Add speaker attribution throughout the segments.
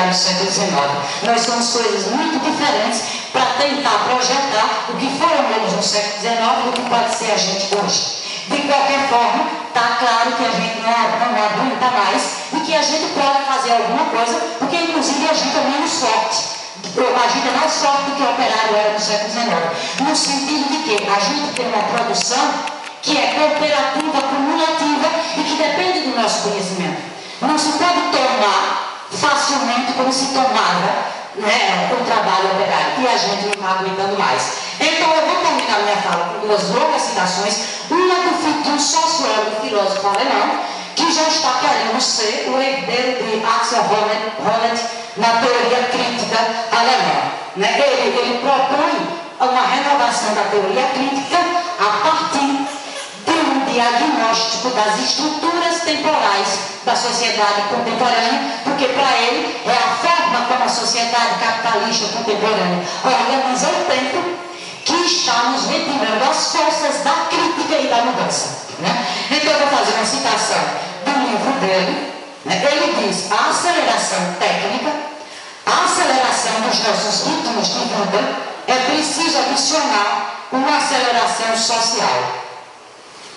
Speaker 1: no século XIX. Nós somos coisas muito diferentes para tentar projetar o que fomos no século XIX e o que pode ser a gente hoje. De qualquer forma, está claro que a gente não aguenta mais e que a gente pode fazer alguma coisa, porque inclusive a gente é menos forte. A gente é mais forte do que o operário era no século XIX. No sentido de que a gente tem uma produção que é cooperativa, cumulativa e que depende do nosso conhecimento. Não se pode tomar facilmente como se tomava o trabalho operário, e a gente não está aguentando mais. Então eu vou terminar minha fala com duas longas citações, uma do um sociólogo, filósofo alemão, que já está querendo ser o herdeiro de Axel Honneth na teoria crítica alemã. Ele propõe uma renovação da teoria crítica a partir de um diagnóstico das estruturas temporais da sociedade contemporânea, porque para ele é a forma como a sociedade capitalista contemporânea organiza o tempo que está nos retirando as forças da crítica e da mudança. Então eu vou fazer uma citação do livro dele. Ele diz: a aceleração técnica, a aceleração dos nossos ritmos de vida, é preciso adicionar uma aceleração social.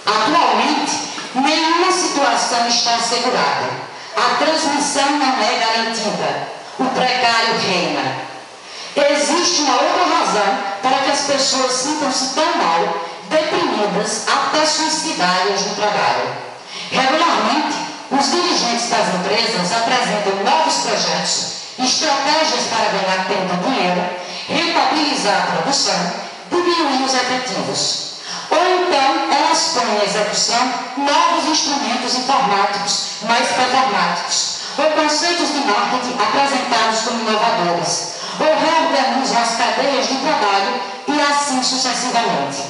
Speaker 1: Atualmente, nenhuma situação está assegurada. A transmissão não é garantida. O precário reina. Existe uma outra razão para que as pessoas sintam-se tão mal, deprimidas, até suicidárias no trabalho. Regularmente, os dirigentes das empresas apresentam novos projetos, estratégias para ganhar tempo e dinheiro, rentabilizar a produção, diminuir os efetivos. Ou então, elas põem em execução novos instrumentos informáticos mais performáticos, ou conceitos de marketing apresentados como inovadores, ou reorganizam as cadeias de trabalho e assim sucessivamente.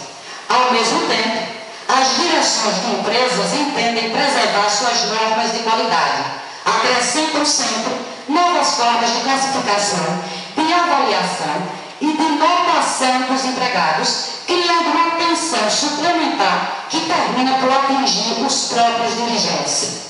Speaker 1: Ao mesmo tempo, as direções de empresas entendem preservar suas normas de qualidade, acrescentam sempre novas formas de classificação, de avaliação e de notação dos empregados, criando uma tensão suplementar que termina por atingir os próprios dirigentes.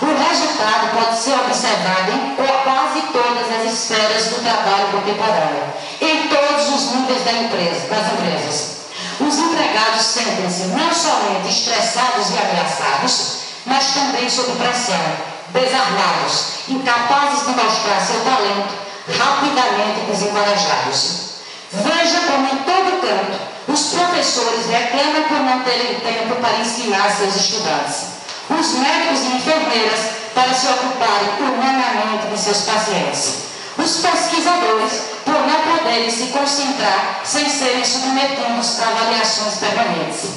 Speaker 1: O resultado pode ser observado em quase todas as esferas do trabalho contemporâneo, em todos os níveis das empresas. Os empregados sentem-se não somente estressados e ameaçados, mas também sob pressão, desarmados, incapazes de mostrar seu talento, rapidamente desencorajados. Veja como em todo canto os professores reclamam por não terem tempo para ensinar seus estudantes. Os médicos e enfermeiras para se ocuparem humanamente de seus pacientes. Os pesquisadores por não poderem se concentrar sem serem submetidos a avaliações permanentes.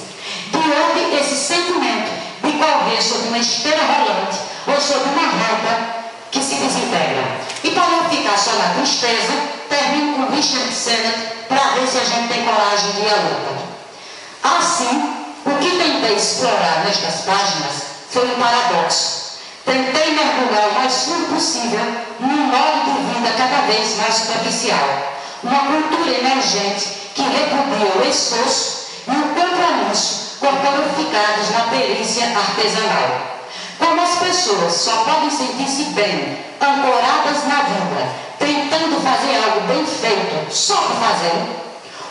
Speaker 1: Diante esse sentimento de correr sobre uma esteira rolante ou sobre uma rampa que se desintegra. E para não ficar só na tristeza, termino com Richard Sennett para ver se a gente tem coragem de ir à luta. Assim, o que tentei explorar nestas páginas foi um paradoxo. Tentei mergulhar o mais fundo possível num modo de vida cada vez mais superficial. Uma cultura emergente que repudia o esforço e o compromisso corporificados na perícia artesanal. Como as pessoas só podem sentir-se bem, ancoradas na vida, tentando fazer algo bem feito, só por fazer,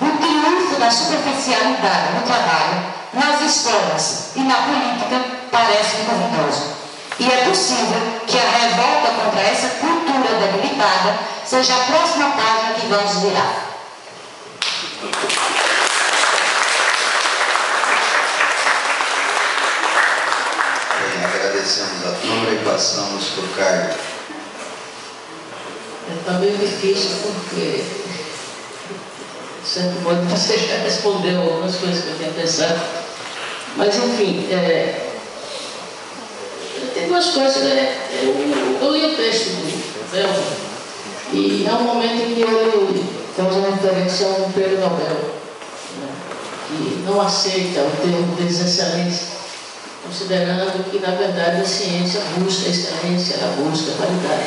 Speaker 1: o triunfo da superficialidade no trabalho, nas escolas e na política parece duvidoso. E é possível que a revolta contra essa cultura debilitada seja a próxima página que vamos virar.
Speaker 2: Bem, agradecemos a Câmara e passamos por Caio.
Speaker 3: Está meio difícil porque, de certo modo, você já respondeu algumas coisas que eu tinha pensado. Mas, enfim, tem duas coisas. Eu li o texto do Belva e há um momento em que ele faz uma referência a um prêmio Nobel, que não aceita o termo de excelência, considerando que, na verdade, a ciência busca a excelência, ela busca a qualidade.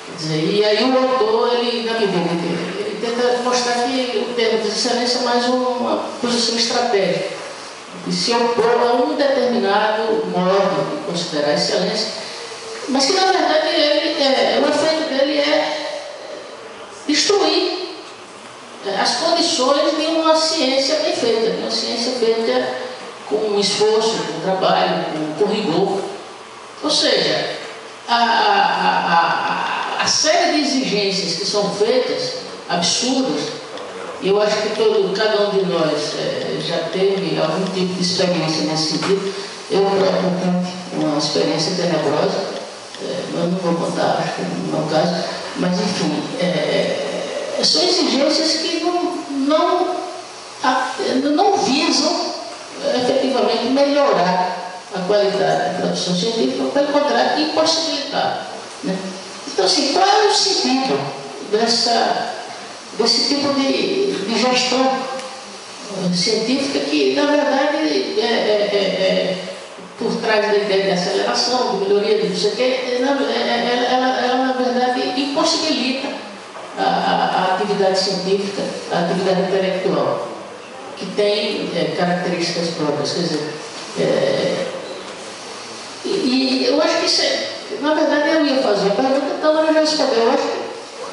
Speaker 3: Quer dizer, e aí o autor, ele, na medida que ele tenta mostrar que o termo de excelência é mais uma posição estratégica, e se opor a um determinado modo de considerar a excelência, mas que na verdade o efeito dele é destruir as condições de uma ciência bem feita, de uma ciência feita com esforço, com trabalho, com rigor. Ou seja, a série de exigências que são feitas, absurdas, eu acho que cada um de nós já teve algum tipo de experiência nesse sentido. Eu próprio tenho uma experiência tenebrosa, eu não vou contar, acho que não é o caso, mas enfim, são exigências que não visam efetivamente melhorar a qualidade da produção científica, pelo contrário, impossibilitar. Né? Então, assim, qual é o sentido desse tipo de gestão científica que, na verdade, por trás da ideia de aceleração, de melhoria, de não sei o quê, ela, na verdade, impossibilita a atividade científica, a atividade intelectual, que tem características próprias. Quer dizer, e eu acho que isso na verdade, eu ia fazer a pergunta, então eu já respondeu. Eu acho que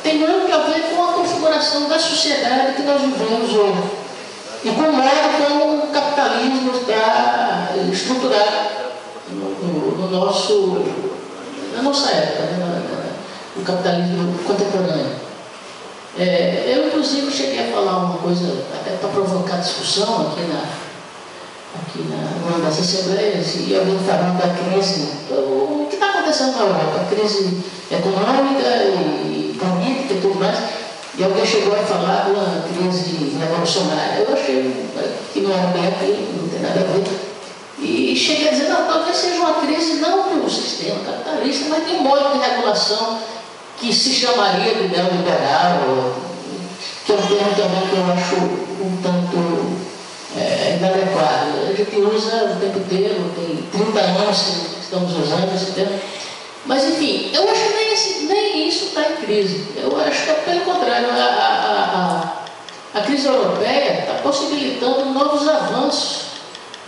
Speaker 3: tem muito a ver com a configuração da sociedade que nós vivemos hoje e com o modo como o capitalismo está estruturado na nossa época, no capitalismo contemporâneo. Eu, inclusive, cheguei a falar uma coisa, até para provocar discussão aqui numa das assembleias, e alguém falando da crise, o que está acontecendo na Europa, a crise econômica e política e tudo mais, e alguém chegou a falar de uma crise revolucionária. Eu achei que não era bem aquilo, não tem nada a ver. E cheguei a dizer, não, talvez seja uma crise não do sistema capitalista, mas de um modo de regulação que se chamaria de neoliberal, que é um termo também que eu acho um tanto inadequado. A gente usa o tempo inteiro, tem 30 anos que estamos usando esse termo. Mas, enfim, eu acho que nem isso está em crise. Eu acho que, pelo contrário, a crise europeia está possibilitando novos avanços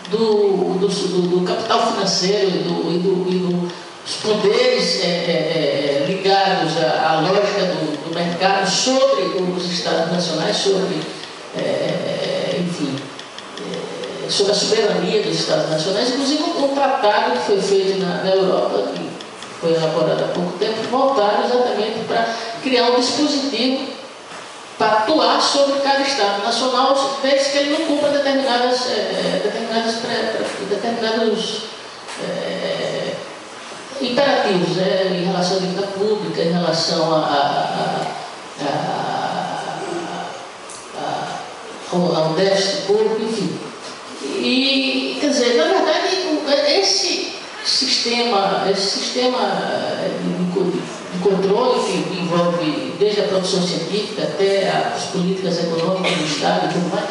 Speaker 3: do capital financeiro e dos poderes ligados à lógica do mercado sobre os Estados nacionais, sobre a soberania dos Estados nacionais, inclusive um tratado que foi feito na Europa, que foi elaborado há pouco tempo, voltado exatamente para criar um dispositivo para atuar sobre cada Estado nacional, desde que ele não cumpra determinados imperativos, em relação à dívida pública, em relação ao déficit público, enfim. E, quer dizer, na verdade, esse sistema de controle que envolve desde a produção científica até as políticas econômicas do Estado e tudo mais,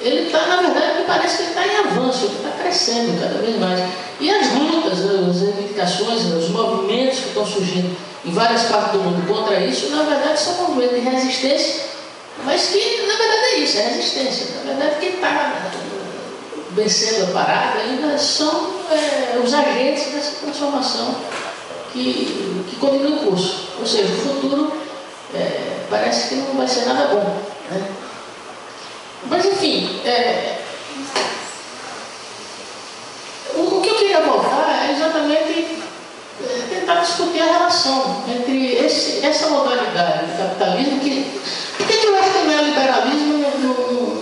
Speaker 3: ele está, na verdade, me parece que ele está em avanço, ele está crescendo cada vez mais. E as lutas, as reivindicações, os movimentos que estão surgindo em várias partes do mundo contra isso, na verdade, são movimentos de resistência, mas que, na verdade, é isso, é resistência. Na verdade, quem está vencendo a parada ainda são os agentes dessa transformação que continua em curso. Ou seja, o futuro parece que não vai ser nada bom, né? Mas, enfim, o que eu queria voltar é exatamente tentar discutir a relação entre essa modalidade do capitalismo por que eu acho que o neoliberalismo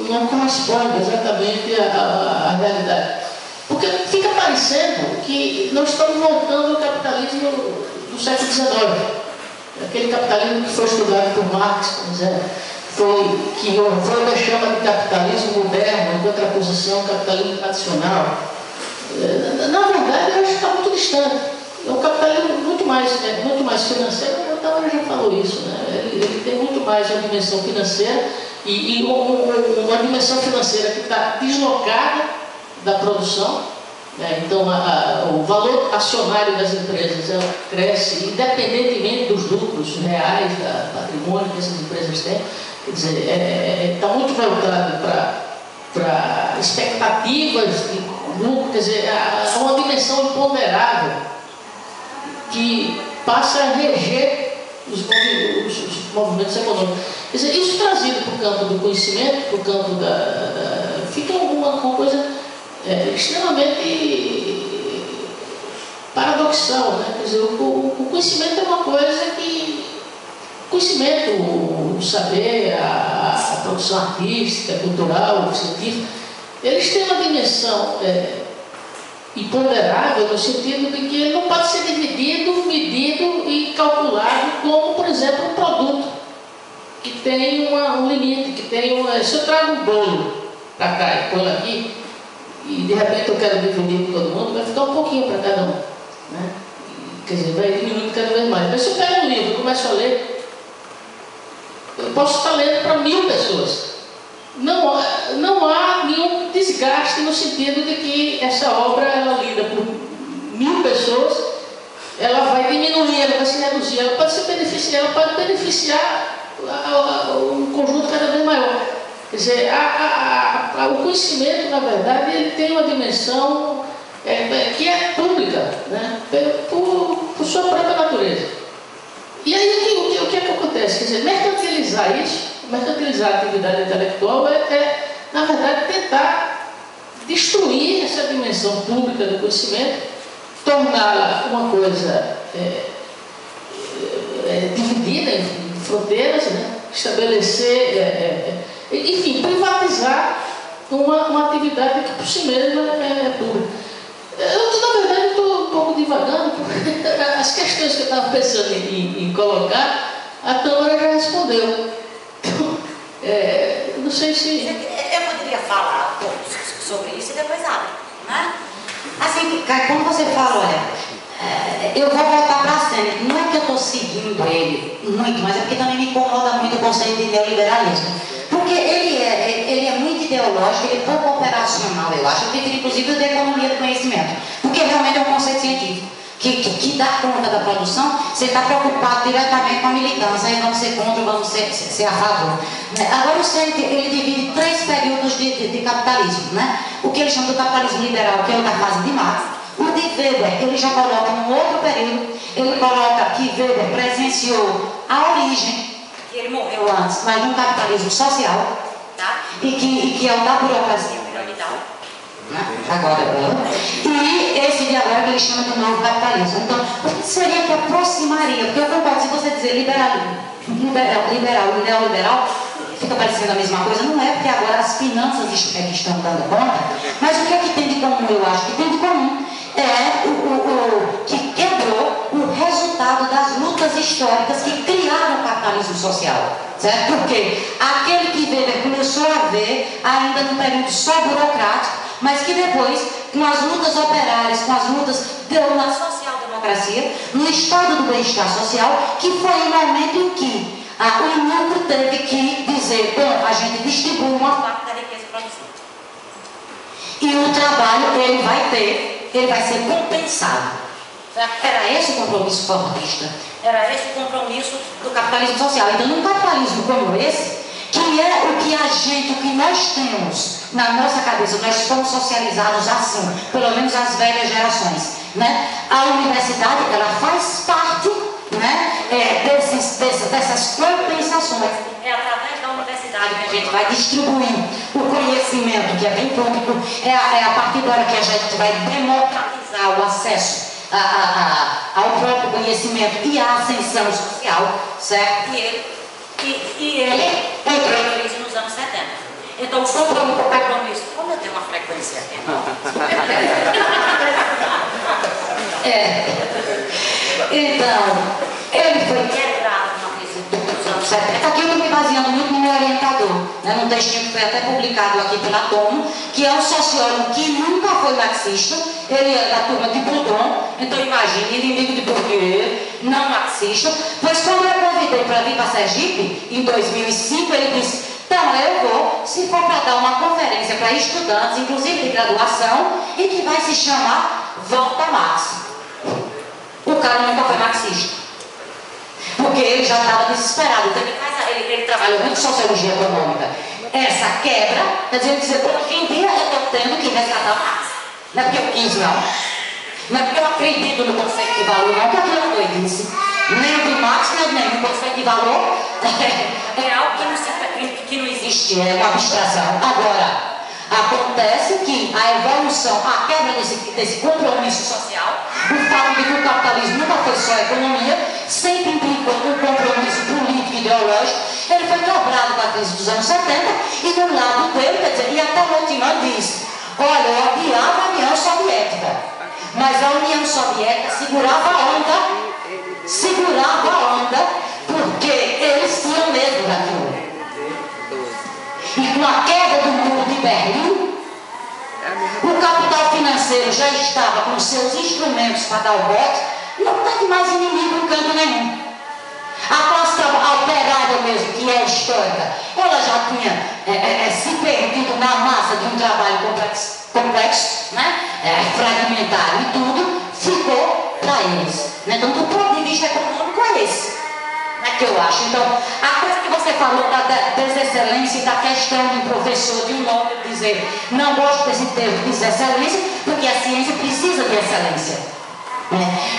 Speaker 3: não corresponde exatamente à realidade? Porque fica parecendo que nós estamos voltando ao capitalismo do século XIX. Aquele capitalismo que foi estudado por Marx, por exemplo, que o Freud chama de capitalismo moderno, em contraposição ao capitalismo tradicional. Na verdade, eu acho que está muito distante. É um capitalismo muito mais financeiro, o Tavares já falou isso, né? Ele tem muito mais uma dimensão financeira e uma dimensão financeira que está deslocada da produção, né? Então o valor acionário das empresas cresce independentemente dos lucros reais, do patrimônio que essas empresas têm. Quer dizer, está muito voltado para expectativas de lucro, quer dizer, uma dimensão imponderável que passa a reger os movimentos econômicos. Quer dizer, isso trazido para o campo do conhecimento, para o campo fica uma coisa extremamente paradoxal, né? Quer dizer, o conhecimento é uma coisa que... O conhecimento, o saber, a produção artística, cultural, científica, eles têm uma dimensão imponderável no sentido de que ele não pode ser dividido, medido e calculado como, por exemplo, um produto que tem um limite, que tem se eu trago um bolo para cá e põe aqui, e de repente eu quero dividir com todo mundo, vai ficar um pouquinho para cada um, né? Quer dizer, vai diminuindo cada vez mais. Mas se eu pego um livro e começo a ler, eu posso estar lendo para 1000 pessoas. Não há nenhum desgaste no sentido de que essa obra, ela lida por 1000 pessoas, ela vai diminuir, ela vai se reduzir, ela pode beneficiar um conjunto cada vez maior. Quer dizer, o conhecimento, na verdade, ele tem uma dimensão que é pública, né? por sua própria natureza. E aí o que é que acontece? Quer dizer, mercantilizar isso, mercantilizar a atividade intelectual na verdade, tentar destruir essa dimensão pública do conhecimento, torná-la uma coisa dividida em fronteiras, né? Estabelecer, enfim, privatizar uma atividade que por si mesma é pública. Na verdade, estou um pouco divagando, porque as questões que eu estava pensando em colocar, a Tâmara já respondeu. Então, não sei se...
Speaker 1: Eu poderia falar um pouco sobre isso e depois abre, né? Assim, quando você fala, olha, eu vou voltar para a cena, não é que eu estou seguindo ele muito, mas é porque também me incomoda muito o conceito de neoliberalismo. Porque ele é muito ideológico, ele é pouco operacional, eu acho. Eu prefiro, inclusive, o de economia do conhecimento. Porque realmente é um conceito científico que dá conta da produção. Você está preocupado diretamente com a militância, aí vamos ser contra, vamos ser a favor. Agora, o CNT, ele divide 3 períodos de capitalismo, né? O que ele chama do capitalismo liberal, que é o da fase de Marx. O de Weber, ele já coloca num outro período, ele coloca que Weber presenciou a origem, que ele morreu antes, mas de um capitalismo social, tá? e que é o da burocracia piramidal, né? Agora, e esse de agora que ele chama de novo capitalismo. Então, o que seria que aproximaria? Porque eu concordo, se você dizer liberal e neoliberal, fica parecendo a mesma coisa, não é, porque agora as finanças que estão dando conta, mas o que é que tem de comum? Eu acho que tem de comum que quebrou o resultado das lutas históricas que criaram o capitalismo social, certo? Porque aquele que Weber começou a ver ainda num período só burocrático, mas que depois, com as lutas operárias, com as lutas na social-democracia, no estado do bem-estar social, que foi o momento em que o lucro teve que dizer, bom, a gente distribui uma parte da riqueza produzida. E o trabalho ele vai ser compensado. Era esse o compromisso fortista. Era esse o compromisso do capitalismo social. Então, num capitalismo como esse, que é o que nós temos na nossa cabeça, nós somos socializados assim, pelo menos as velhas gerações, né? A universidade, ela faz parte, né, dessas compensações. É através da universidade que a gente vai distribuir o conhecimento, que é bem público, é a partir da hora que a gente vai democratizar o acesso ao próprio conhecimento e à ascensão social, certo? E ele entrou em crise nos anos 70. Então, o compromisso, como eu tenho uma frequência então, ele foi quebrado na crise dos anos 70. Aqui eu estou me baseando muito no meu orientador, né, num textinho que foi até publicado aqui pela Tomo, que é um sociólogo que nunca foi marxista, ele é da turma de Proudhon, então imagine, inimigo de Bourdieu, não marxista, pois quando eu convidei para vir para Sergipe, em 2005, ele disse, então eu vou, se for para dar uma conferência para estudantes, inclusive de graduação, e que vai se chamar Volta Marx. O cara nunca foi marxista, porque ele já estava desesperado, então ele trabalhou muito em sociologia econômica. Essa quebra, quer dizer, hoje em dia eu estou tendo que resgatar Marx, não é porque eu quis não. Não é porque eu acredito no conceito de valor, não, que aquilo é doidice. Nem o de Marx, nem o conceito de valor é algo que não existe, é uma abstração. Agora, acontece que a evolução, a quebra desse compromisso social, o fato de que o capitalismo nunca foi só economia, sempre implicou um compromisso político e ideológico, ele foi quebrado com a crise dos anos 70, e do lado dele, quer dizer, e até Montinho disse, olha, eu odiava a União Soviética, mas a União Soviética segurava a onda, porque eles tinham medo daquilo. E com a queda do muro de Berlim, o capital financeiro já estava com seus instrumentos para dar o bote, não teve mais inimigo em canto nenhum. A classe operária mesmo, que é histórica, ela já tinha se perdido na massa de um trabalho complexo, né? Fragmentário e tudo, ficou para eles. Então, do ponto de vista econômico, é esse. Que eu acho. Então, a coisa que você falou da desexcelência e da questão de um professor, de um nome, dizer, não gosto desse termo de desexcelência, porque a ciência precisa de excelência.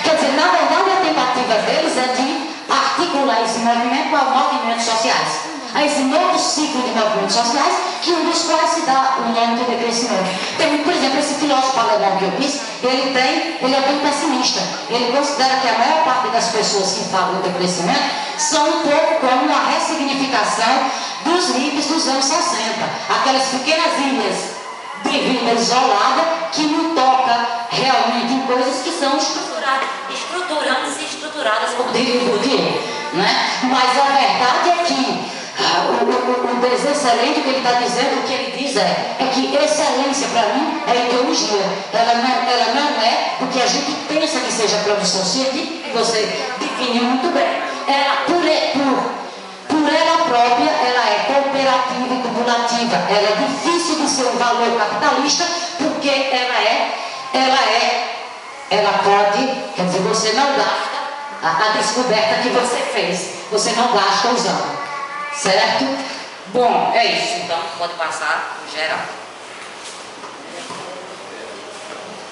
Speaker 1: Quer dizer, na verdade, a tentativa deles é de articular esse movimento com os movimentos sociais. A esse novo ciclo de movimentos sociais, que um dos quais se dá o nome de decrescimento. Tem, por exemplo, esse filósofo alemão que eu disse, ele é bem pessimista. Ele considera que a maior parte das pessoas que falam do decrescimento são um pouco como uma ressignificação dos hippies dos anos 60. Aquelas pequenas ilhas de vida isolada que não toca realmente em coisas que são estruturantes e estruturadas, como diria o Bourdieu, né? Mas a verdade é que o desexcelente que ele está dizendo, o que ele diz é que excelência para mim é ideologia. Ela não é o que a gente pensa que seja produção científica, que você definiu muito bem. Ela, por ela própria, ela é cooperativa e cumulativa. Ela é difícil de ser um valor capitalista, porque ela pode, quer dizer, você não gasta a descoberta que você fez, você não gasta usando. Certo? Bom, é isso. Então, pode passar, geral.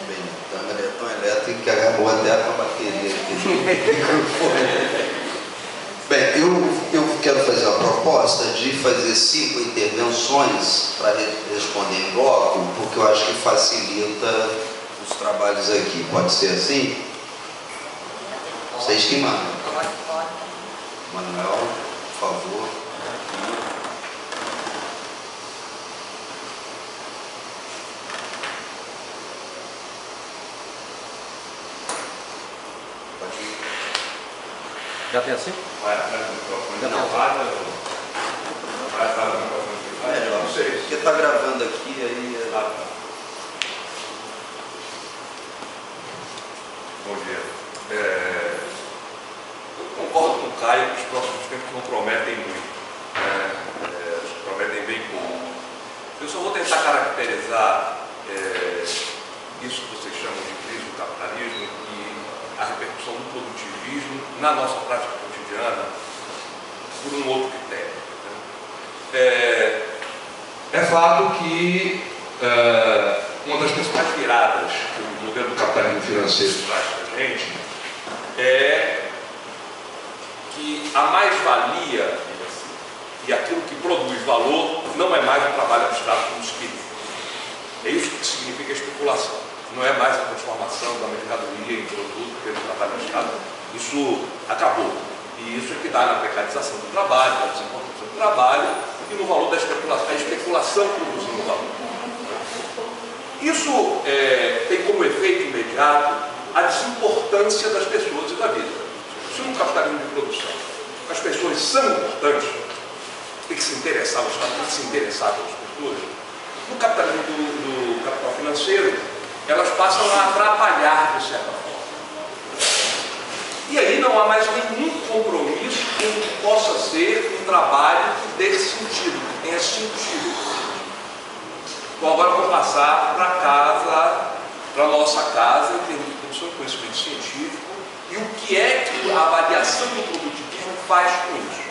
Speaker 2: Bem, a câmera é tão elétrica que agarrou até a bateria aqui do microfone. Bem, eu quero fazer a proposta de fazer 5 intervenções para responder em bloco, porque eu acho que facilita os trabalhos aqui. Pode ser assim? Vocês que mandam. Manuel, por favor.
Speaker 4: Já tem assim?
Speaker 2: Vai atrás do microfone. Ainda não vai, vai atrás do microfone. Melhor, não sei. Porque está gravando aqui, aí...
Speaker 5: Bom dia. Eu concordo com o Caio que os próximos tempos não prometem muito. Prometem bem pouco. Eu só vou tentar caracterizar isso que vocês chamam de crise do capitalismo e a repercussão do produtivismo na nossa prática cotidiana por um outro critério. É fato que uma das principais viradas que o modelo do capitalismo financeiro traz para a gente é que a mais-valia e aquilo que produz valor não é mais o trabalho abstrato como se queria. É isso que significa a especulação. Não é mais a transformação da mercadoria em produto pelo trabalho abstrato. Isso acabou. E isso é que dá na precarização do trabalho, na desimportação do trabalho e no valor da especulação. A especulação produzindo valor. Isso tem como efeito imediato a desimportância das pessoas e da vida. Se num capitalismo de produção as pessoas são importantes, tem que se interessar, o Estado tem que se interessar pelas pessoas, no capitalismo do capital financeiro, elas passam a atrapalhar de certa forma. E aí não há mais nenhum compromisso com o que possa ser um trabalho que dê sentido, que tenha sentido. Bom, agora eu vou passar para casa, para a nossa casa, em termos de produção de conhecimento científico, e o que é que a avaliação do produtivismo faz com isso.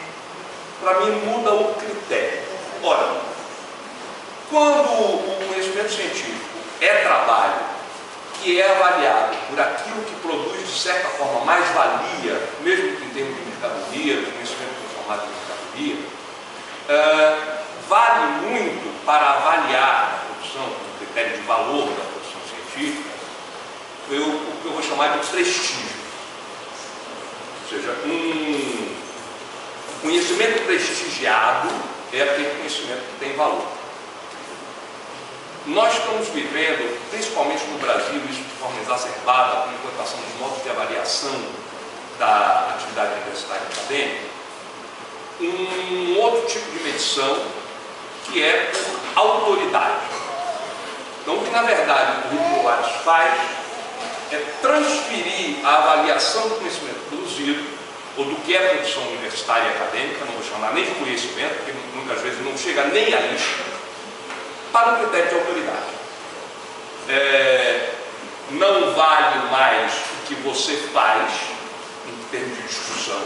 Speaker 5: Para mim, muda o critério. Ora, quando o conhecimento científico é trabalho, que é avaliado por aquilo que produz, de certa forma, mais valia, mesmo que em termos de mercadoria, de conhecimento transformado em mercadoria, vale muito para avaliar a produção, o critério de valor da produção científica, o que eu vou chamar de prestígio. Ou seja, um conhecimento prestigiado é aquele conhecimento que tem valor. Nós estamos vivendo, principalmente no Brasil, isso de forma exacerbada, com a implantação dos modos de avaliação da atividade universitária e acadêmica, um outro tipo de medição que é por autoridade. Então, o que na verdade o currículo Lattes faz é transferir a avaliação do conhecimento produzido, ou do que é produção universitária e acadêmica, não vou chamar nem de conhecimento, porque muitas vezes não chega nem a isso, para o critério de autoridade. Não vale mais o que você faz, em termos de discussão,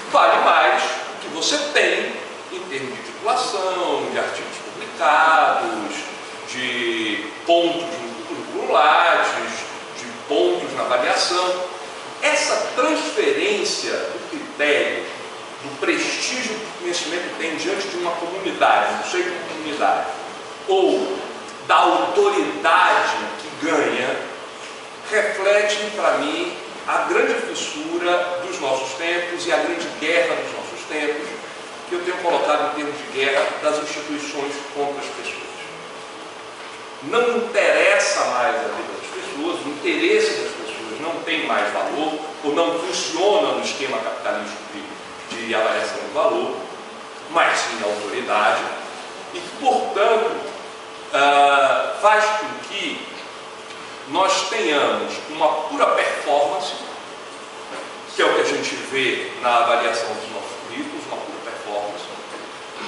Speaker 5: vale mais o que você tem, em termos de titulação, de artigos publicados, de pontos no currículo Lattes, de pontos na avaliação. Essa transferência do critério, do prestígio que o conhecimento tem diante de uma comunidade, não sei de comunidade, ou da autoridade que ganha, reflete para mim a grande fissura dos nossos tempos e a grande guerra dos nossos tempos, que eu tenho colocado em termos de guerra das instituições contra as pessoas. Não interessa mais a vida das pessoas, o interesse das pessoas não tem mais valor, ou não funciona no esquema capitalístico de avaliação do valor, mas sim a autoridade, e que, portanto, faz com que nós tenhamos uma pura performance, que é o que a gente vê na avaliação dos nossos currículos, uma pura performance,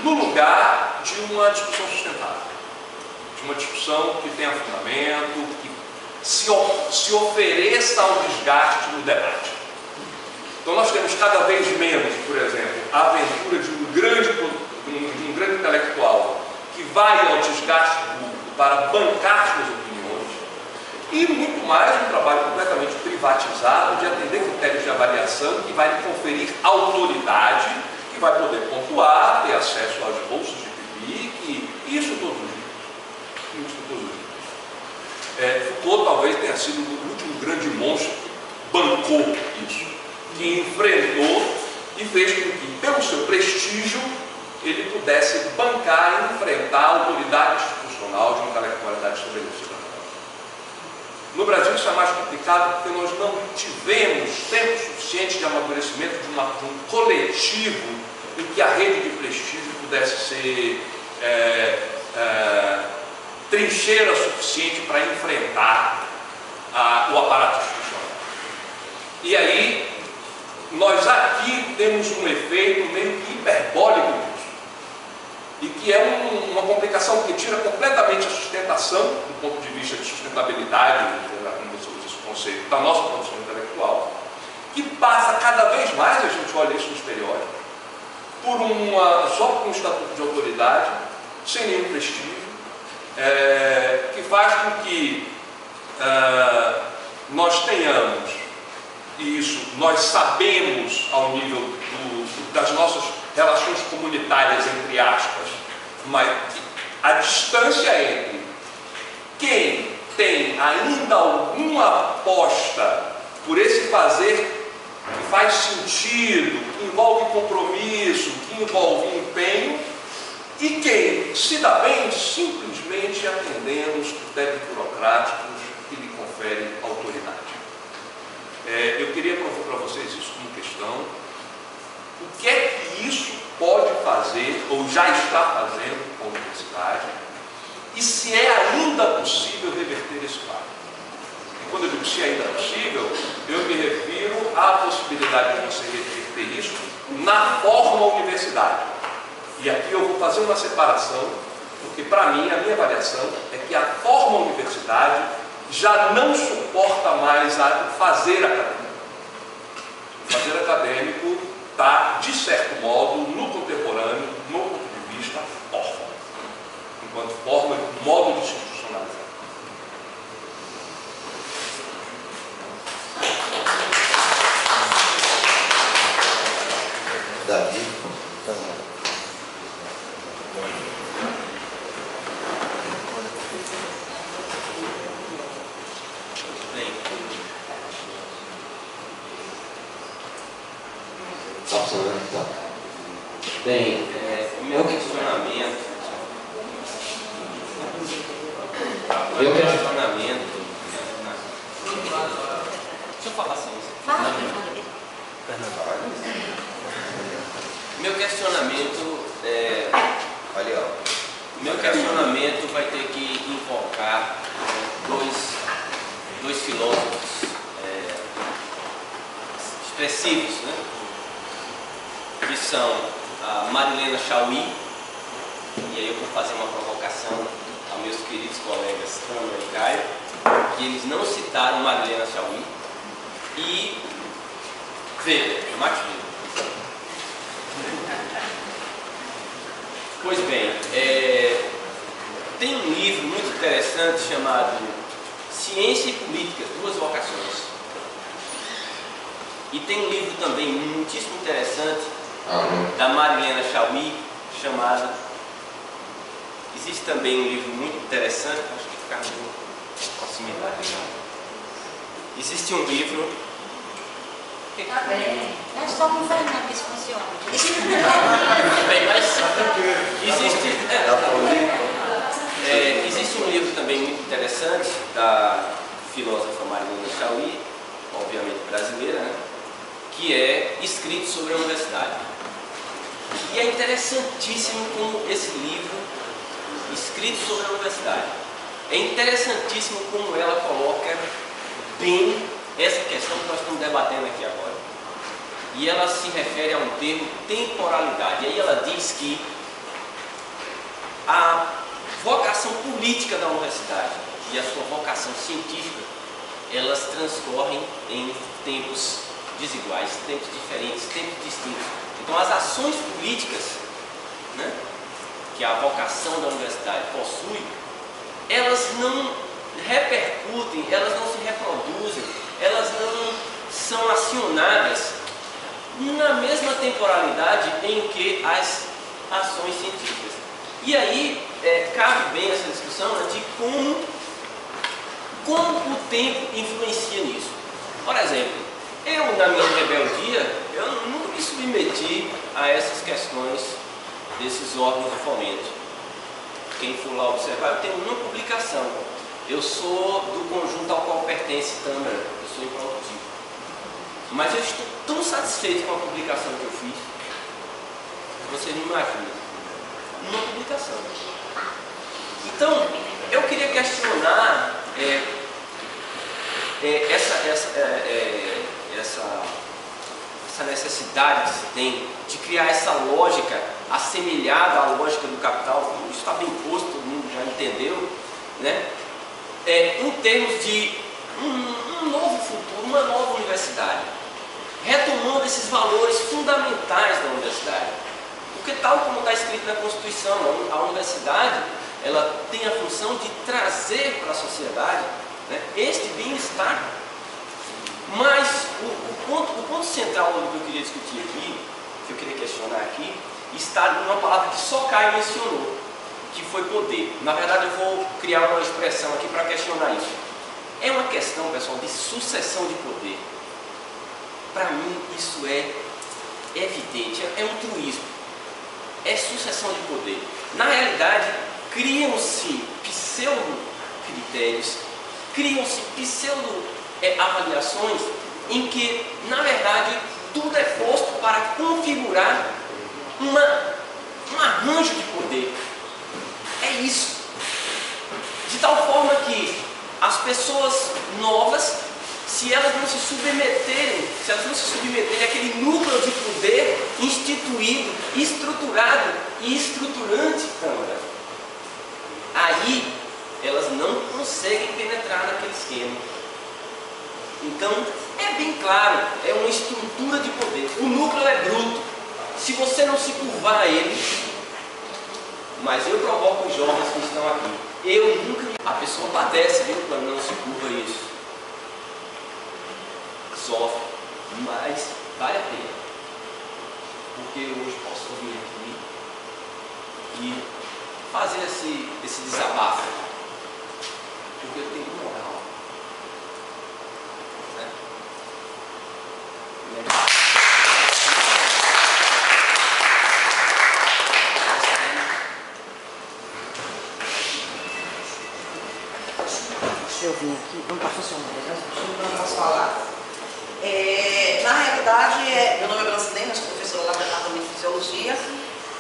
Speaker 5: no lugar de uma discussão sustentável, de uma discussão que tenha fundamento, que se ofereça ao desgaste no debate. Então nós temos cada vez menos, por exemplo, a aventura de um grande intelectual que vai ao desgaste público para bancar suas opiniões, e muito mais um trabalho completamente privatizado de atender critérios de avaliação que vai lhe conferir autoridade, que vai poder pontuar, ter acesso às bolsas de PIBIC, isso todos os dias. Isso todos os dias. Foucault talvez tenha sido o último grande monstro que bancou isso, que enfrentou e fez com que, pelo seu prestígio, ele pudesse bancar e enfrentar a autoridade institucional de uma intelectualidade estabelecida. No Brasil isso é mais complicado porque nós não tivemos tempo suficiente de amadurecimento de um coletivo em que a rede de prestígio pudesse ser trincheira suficiente para enfrentar o aparato institucional. E aí, nós aqui temos um efeito meio que hiperbólico disso, e que é uma complicação que tira completamente a sustentação, do ponto de vista de sustentabilidade, como você usa esse conceito, da nossa produção intelectual, que passa cada vez mais, a gente olha isso nos periódicos, só por um estatuto de autoridade, sem nenhum prestígio, que faz com que nós tenhamos, e isso nós sabemos ao nível das nossas relações comunitárias, entre aspas, mas a distância entre quem tem ainda alguma aposta por esse fazer que faz sentido, que envolve compromisso, que envolve empenho, e quem se dá bem simplesmente atendendo os critérios burocráticos que lhe conferem autoridade. Eu queria propor para vocês isso como questão. O que é que isso pode fazer, ou já está fazendo com a universidade, e se é ainda possível reverter esse quadro? E quando eu digo se é ainda possível, eu me refiro à possibilidade de você reverter isso na forma universidade. E aqui eu vou fazer uma separação, porque para mim, a minha avaliação é que a forma universidade já não suporta mais o fazer acadêmico. O fazer acadêmico está, de certo modo, no contemporâneo, no ponto de vista, órfão, enquanto forma, modo de se institucionalizar.
Speaker 2: Santa.
Speaker 4: Bem, o meu questionamento. Deixa eu falar assim. Meu questionamento é.
Speaker 2: Ali, ó.
Speaker 4: Meu questionamento vai ter que invocar dois filósofos expressivos, né? Que são a Marilena Chaui, e aí eu vou fazer uma provocação aos meus queridos colegas Câmara e Caio, que eles não citaram Marilena Chaui, e Weber, Max Weber. Pois bem, tem um livro muito interessante chamado Ciência e Política, Duas Vocações. E tem um livro também muitíssimo interessante da Marilena Chaui, chamado... Existe também um livro muito interessante, acho que fica na proximidade. Existe um livro...
Speaker 1: Tá bem, nós somos Fernando que isso funciona.
Speaker 4: Bem, mas existe um livro também muito interessante da filósofa Marilena Chaui, obviamente brasileira, né? Que é Escrito sobre a Universidade. E é interessantíssimo como esse livro, Escrito sobre a Universidade, é interessantíssimo como ela coloca bem essa questão que nós estamos debatendo aqui agora. E ela se refere a um termo temporalidade. E aí ela diz que a vocação política da universidade e a sua vocação científica, elas transcorrem em tempos desiguais, tempos diferentes, tempos distintos. Então as ações políticas, né, que a vocação da universidade possui, elas não repercutem, elas não se reproduzem, elas não são acionadas na mesma temporalidade em que as ações científicas. E aí cabe bem essa discussão, né, de como o tempo influencia nisso. Por exemplo, eu na minha rebeldia, eu nunca me submeti a essas questões desses órgãos de fomento. Quem for lá observar, eu tenho uma publicação. Eu sou do conjunto ao qual pertence Câmara, eu sou improdutivo. Mas eu estou tão satisfeito com a publicação que eu fiz, que vocês não imaginam. Uma publicação. Então, eu queria questionar essa necessidade que se tem de criar essa lógica assemelhada à lógica do capital, isso está bem posto, todo mundo já entendeu, né? Em termos de um novo futuro, uma nova universidade, retomando esses valores fundamentais da universidade. Porque tal como está escrito na Constituição, a universidade, ela tem a função de trazer para a sociedade, né, este bem-estar. Mas o ponto central do que eu queria discutir aqui, que eu queria questionar aqui, está numa palavra que só Caio mencionou, que foi poder. Na verdade, eu vou criar uma expressão aqui para questionar isso. É uma questão, pessoal, de sucessão de poder. Para mim, isso é evidente, é um truísmo. É sucessão de poder. Na realidade, criam-se pseudo-critérios, criam-se pseudo-avaliações em que, na verdade, tudo é posto para configurar um arranjo de poder. É isso. De tal forma que as pessoas novas, se elas não se submeterem àquele núcleo de poder instituído, estruturado e estruturante, Câmara, aí elas não conseguem penetrar naquele esquema. Então, é bem claro, é uma estrutura de poder. O núcleo é bruto. Se você não se curvar a ele, mas eu provoco os jovens que estão aqui. Eu nunca... A pessoa padece, viu, quando não se curva isso. Sofre, mas vale a pena. Porque hoje posso vir aqui e fazer esse desabafo. Porque eu tenho moral. Né?
Speaker 6: não está funcionando, né?
Speaker 7: Não posso falar. Na realidade, meu nome é Brancilena, sou professora lá do Departamento de Fisiologia.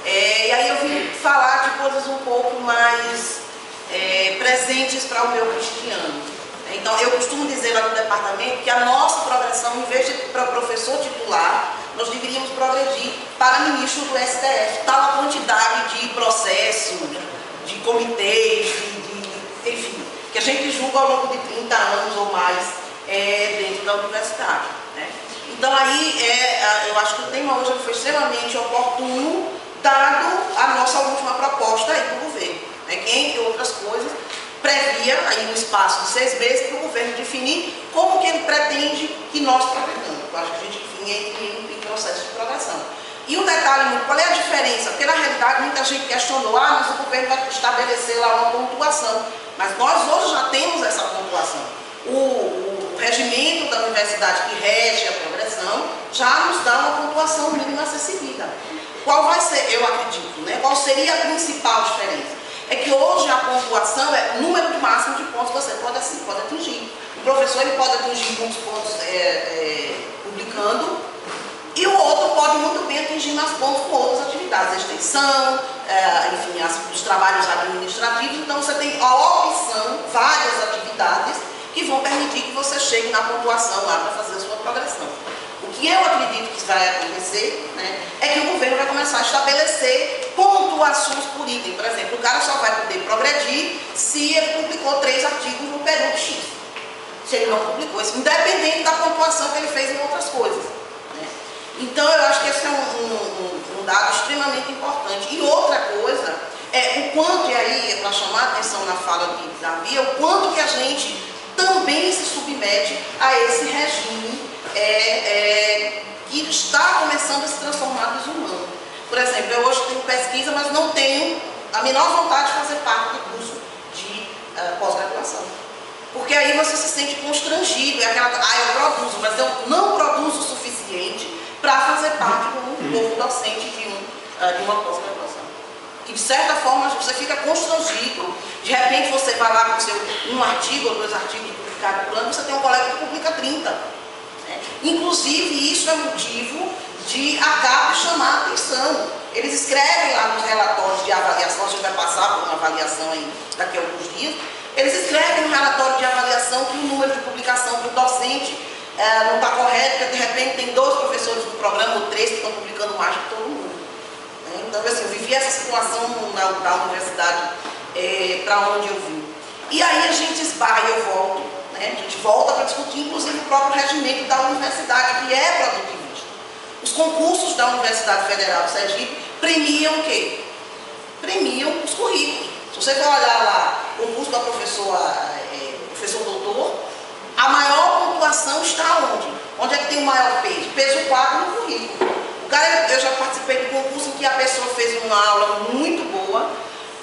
Speaker 7: E aí eu vim falar de coisas um pouco mais presentes para o meu cotidiano. Então, eu costumo dizer lá no departamento que a nossa progressão, em vez de para professor titular, nós deveríamos progredir para ministro do STF. Tal a quantidade de processos, de comitês, enfim, que a gente julga ao longo de 30 anos ou mais dentro da universidade. Né? Então, aí, eu acho que o tema hoje foi extremamente oportuno, dado a nossa última proposta aí do governo, né? Que, entre outras coisas, previa aí um espaço de 6 meses para o governo definir como que ele pretende que nós progredamos. Eu acho que a gente vinha em processo de progressão. E um detalhe, qual é a diferença? Porque na realidade muita gente questionou, mas o governo vai estabelecer lá uma pontuação. Mas nós hoje já temos essa pontuação. O regimento da universidade que rege a progressão já nos dá uma pontuação mínima a ser seguida. Qual vai ser, eu acredito, né? Qual seria a principal diferença? É que hoje a pontuação é o número máximo de pontos que você pode atingir. O professor ele pode atingir muitos pontos publicando, e o outro pode muito bem atingir mais pontos com outras atividades, a extensão, enfim, os trabalhos administrativos. Então você tem a opção, várias atividades que vão permitir que você chegue na pontuação lá para fazer a sua progressão. O que eu acredito que vai acontecer, né, é que o governo vai começar a estabelecer pontuações por item. Por exemplo, o cara só vai poder progredir se ele publicou 3 artigos no período X. Se ele não publicou isso, independente da pontuação que ele fez em outras coisas. Né? Então, eu acho que esse é um dado extremamente importante. E outra coisa é o quanto, e aí, para chamar a atenção na fala da Bia, o quanto que a gente também se submete a esse regime que está começando a se transformar desumano. Por exemplo, eu hoje tenho pesquisa, mas não tenho a menor vontade de fazer parte do curso de pós-graduação. Porque aí você se sente constrangido, é aquela, eu produzo, mas eu não produzo o suficiente para fazer parte do corpo docente de uma pós-graduação. Que de certa forma você fica constrangido, de repente você vai lá com um artigo ou 2 artigos publicados por ano, você tem um colega que publica 30. Inclusive, isso é motivo de a CAPES chamar a atenção. Eles escrevem lá nos relatórios de avaliação, a gente vai passar por uma avaliação aí daqui a alguns dias, eles escrevem no relatório de avaliação que o número de publicação do docente não está correto, porque de repente tem 2 professores do programa ou 3 que estão publicando mais que todo mundo. Então, assim, eu vivi essa situação da universidade para onde eu vim. E aí a gente esbarra e eu volto. A gente volta para discutir, inclusive, o próprio regimento da universidade, que é produtivista. Os concursos da Universidade Federal de Sergipe premiam o quê? Premiam os currículos. Se você for olhar lá o concurso da professor doutor, a maior pontuação está onde? Onde é que tem o maior peso? Peso 4 no currículo. Eu já participei de um concurso em que a pessoa fez uma aula muito boa,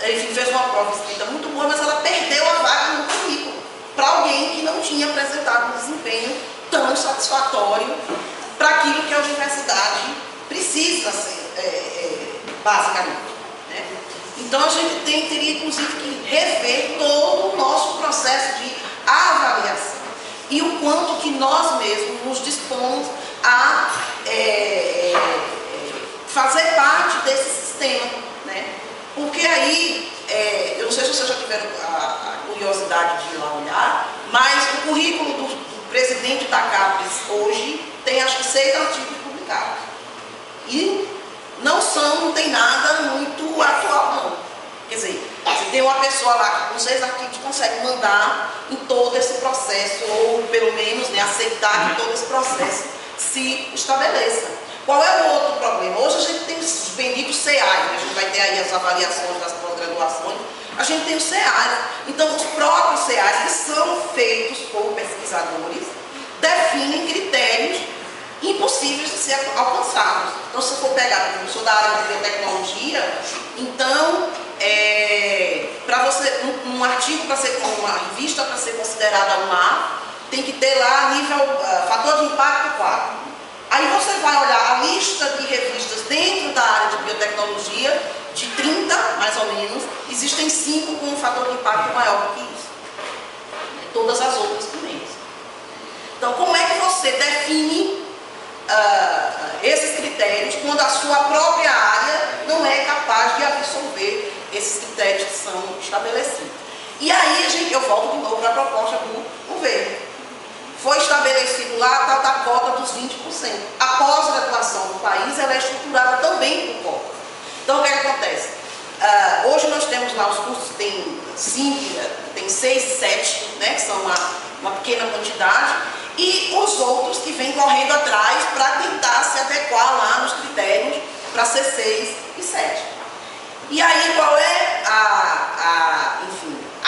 Speaker 7: enfim, fez uma prova escrita muito boa, mas ela perdeu a vaga no currículo para alguém que não tinha apresentado um desempenho tão satisfatório para aquilo que a universidade precisa ser, basicamente. Né? Então, a gente teria, inclusive, que rever todo o nosso processo de avaliação e o quanto que nós mesmos nos dispomos a fazer parte desse sistema. Né? Porque aí, eu não sei se vocês já tiveram a curiosidade de ir lá olhar, mas o currículo do presidente da CAPES hoje tem acho que 6 artigos publicados. E não tem nada muito atual, não. Quer dizer, se tem uma pessoa lá que com 6 artigos consegue mandar em todo esse processo, ou pelo menos aceitar que todo esse processo se estabeleça. Qual é o outro problema? Hoje a gente tem os benditos CAs, a gente vai ter aí as avaliações das pós-graduações, a gente tem os CAs. Então, os próprios CAs, que são feitos por pesquisadores, definem critérios impossíveis de ser alcançados. Então, se você for pegar, eu sou da área de biotecnologia, então, para você, um artigo para ser, uma revista para ser considerada um A, tem que ter lá nível, fator de impacto 4. Aí você vai olhar a lista de revistas dentro da área de biotecnologia, de 30, mais ou menos, existem 5 com um fator de impacto maior do que isso. todas as outras também. Então, como é que você define esses critérios quando a sua própria área não é capaz de absorver esses critérios que são estabelecidos? E aí, eu volto de novo para a proposta do governo. Foi estabelecido lá a tal da cota dos 20%. A pós-graduação do país ela é estruturada também por cota. Então, o que acontece? Hoje nós temos lá os cursos, tem 6 e 7, né, que são uma pequena quantidade, e os outros que vêm correndo atrás para tentar se adequar lá nos critérios para ser 6 e 7. E aí qual é a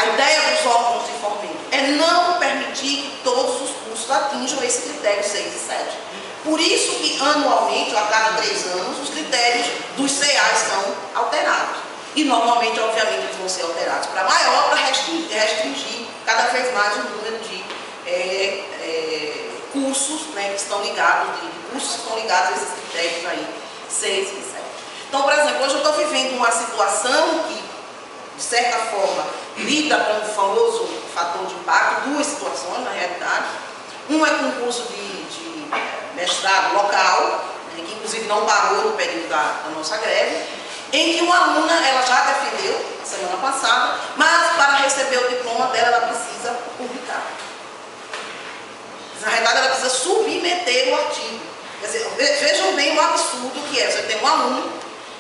Speaker 7: ideia dos órgãos de fomento? É não permitir que todos os cursos atinjam esse critério 6 e 7. Por isso que anualmente, ou a cada 3 anos, os critérios dos CAs são alterados. E normalmente, obviamente, eles vão ser alterados para maior, para restringir cada vez mais o número de cursos, né, que estão ligados, de cursos que estão ligados a esses critérios aí, 6 e 7. Então, por exemplo, hoje eu estou vivendo uma situação que, de certa forma, lida com o famoso fator de impacto, 2 situações, na realidade. Uma é com um curso de mestrado local, né, que inclusive não parou no período da nossa greve, em que uma aluna, ela já defendeu, semana passada, mas para receber o diploma dela, ela precisa publicar. Na realidade, ela precisa submeter o artigo. Quer dizer, vejam bem o absurdo que é. Você tem um aluno,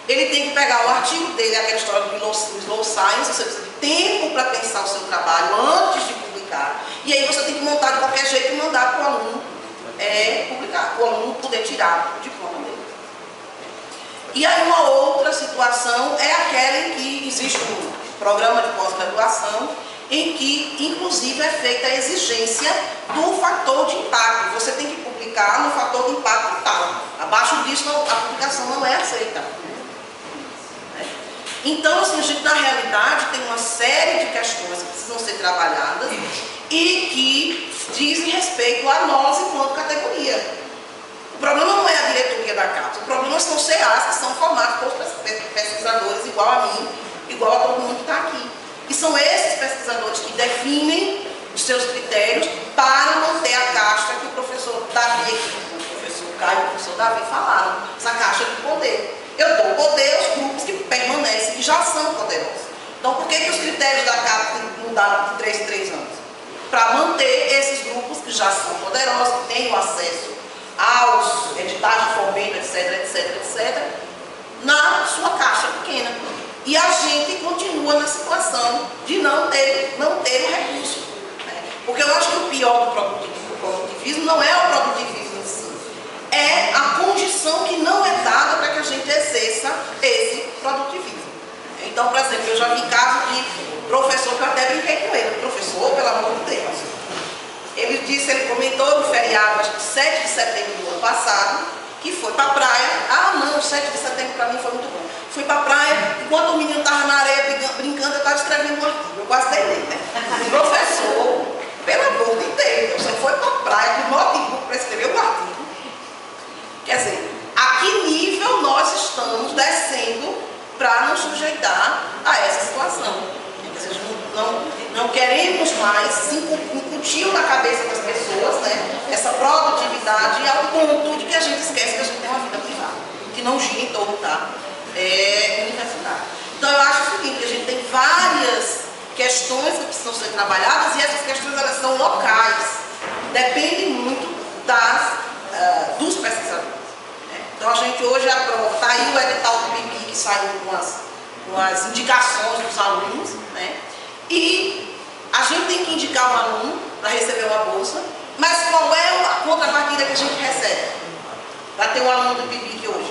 Speaker 7: ele tem que pegar o artigo dele, aquela história do slow science, você precisa de tempo para pensar o seu trabalho antes de publicar. E aí você tem que montar de qualquer jeito e mandar para o aluno publicar, para o aluno poder tirar o diploma dele. E aí uma outra situação é aquela em que existe um programa de pós-graduação em que, inclusive, é feita a exigência do fator de impacto. Você tem que publicar no fator de impacto tal. Abaixo disso, a publicação não é aceita. Então, assim, a gente, na realidade, tem uma série de questões que precisam ser trabalhadas e que dizem respeito a nós enquanto categoria. O problema não é a diretoria da CAPES, o problema são os CAs que são formados por pesquisadores igual a mim, igual a todo mundo que está aqui. E são esses pesquisadores que definem os seus critérios para manter a caixa que o professor Davi, o professor Caio e o professor Davi falaram, essa caixa de poder. Eu dou poder aos grupos que permanecem, que já são poderosos. Então, por que os critérios da CAPES mudaram de 3 em 3 anos? Para manter esses grupos que já são poderosos, que têm o acesso aos editais de fomento, etc, na sua caixa pequena. E a gente continua na situação de não ter o recurso. Né? Porque eu acho que o pior do produtivismo não é o produtivismo em si, é a condição que não é dada para que a gente exerça esse produtivismo. Então, por exemplo, eu já vi casos de professor que eu até brinquei com ele. Professor, pelo amor de Deus. Ele comentou no feriado, acho que 7 de setembro do ano passado, que foi para a praia. Ah, não, 7 de setembro para mim foi muito bom. Fui para a praia, enquanto o menino estava na areia brincando, eu estava escrevendo um artigo. Eu quase dei nele, né? Professor, pelo amor de Deus, você foi para a praia com o notebook para escrever um artigo. Quer dizer, a que nível nós estamos descendo para nos sujeitar a essa situação? Quer dizer, não queremos mais incutir na cabeça das pessoas, né, essa produtividade ao ponto de que a gente esquece que a gente tem uma vida privada, que não gira em torno da universidade. Então eu acho o seguinte, que a gente tem várias questões que precisam ser trabalhadas e essas questões elas são locais, dependem muito dos pesquisadores. Né? Então a gente hoje aprova, está aí o edital do PIB que saiu com as indicações dos alunos, né? E a gente tem que indicar um aluno para receber uma bolsa, mas qual é a contrapartida que a gente recebe? Para ter um aluno do PIBIC hoje?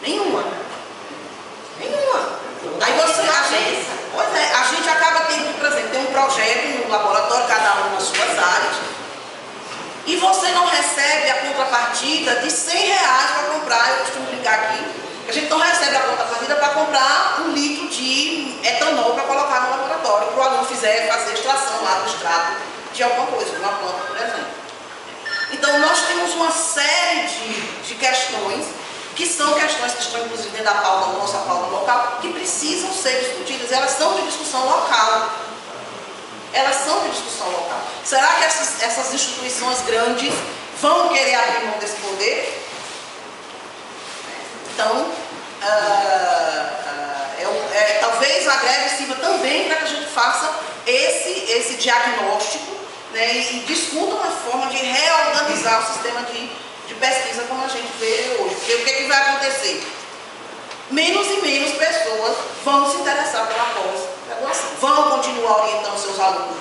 Speaker 7: Nenhuma. Aí a gente acaba tendo, por exemplo, tem um projeto no laboratório, cada um nas suas áreas, e você não recebe a contrapartida de R$100 para comprar, eu costumo brincar aqui, a gente não recebe a contrapartida para comprar 1 litro de etanol para colocar no laboratório, para o aluno fazer extração lá do extrato de alguma coisa, de uma planta, por exemplo. Então, nós temos uma série de questões, que são questões que estão, inclusive, dentro da pauta, nossa pauta local, que precisam ser discutidas, elas são de discussão local. elas são de discussão local. Será que essas instituições grandes vão querer abrir mão desse poder? Então, talvez a greve sirva também para que a gente faça esse diagnóstico, né, e discuta uma forma de reorganizar o sistema de pesquisa como a gente vê hoje. Porque o que vai acontecer? Menos e menos pessoas vão se interessar pela pós-graduação, vão continuar orientando seus alunos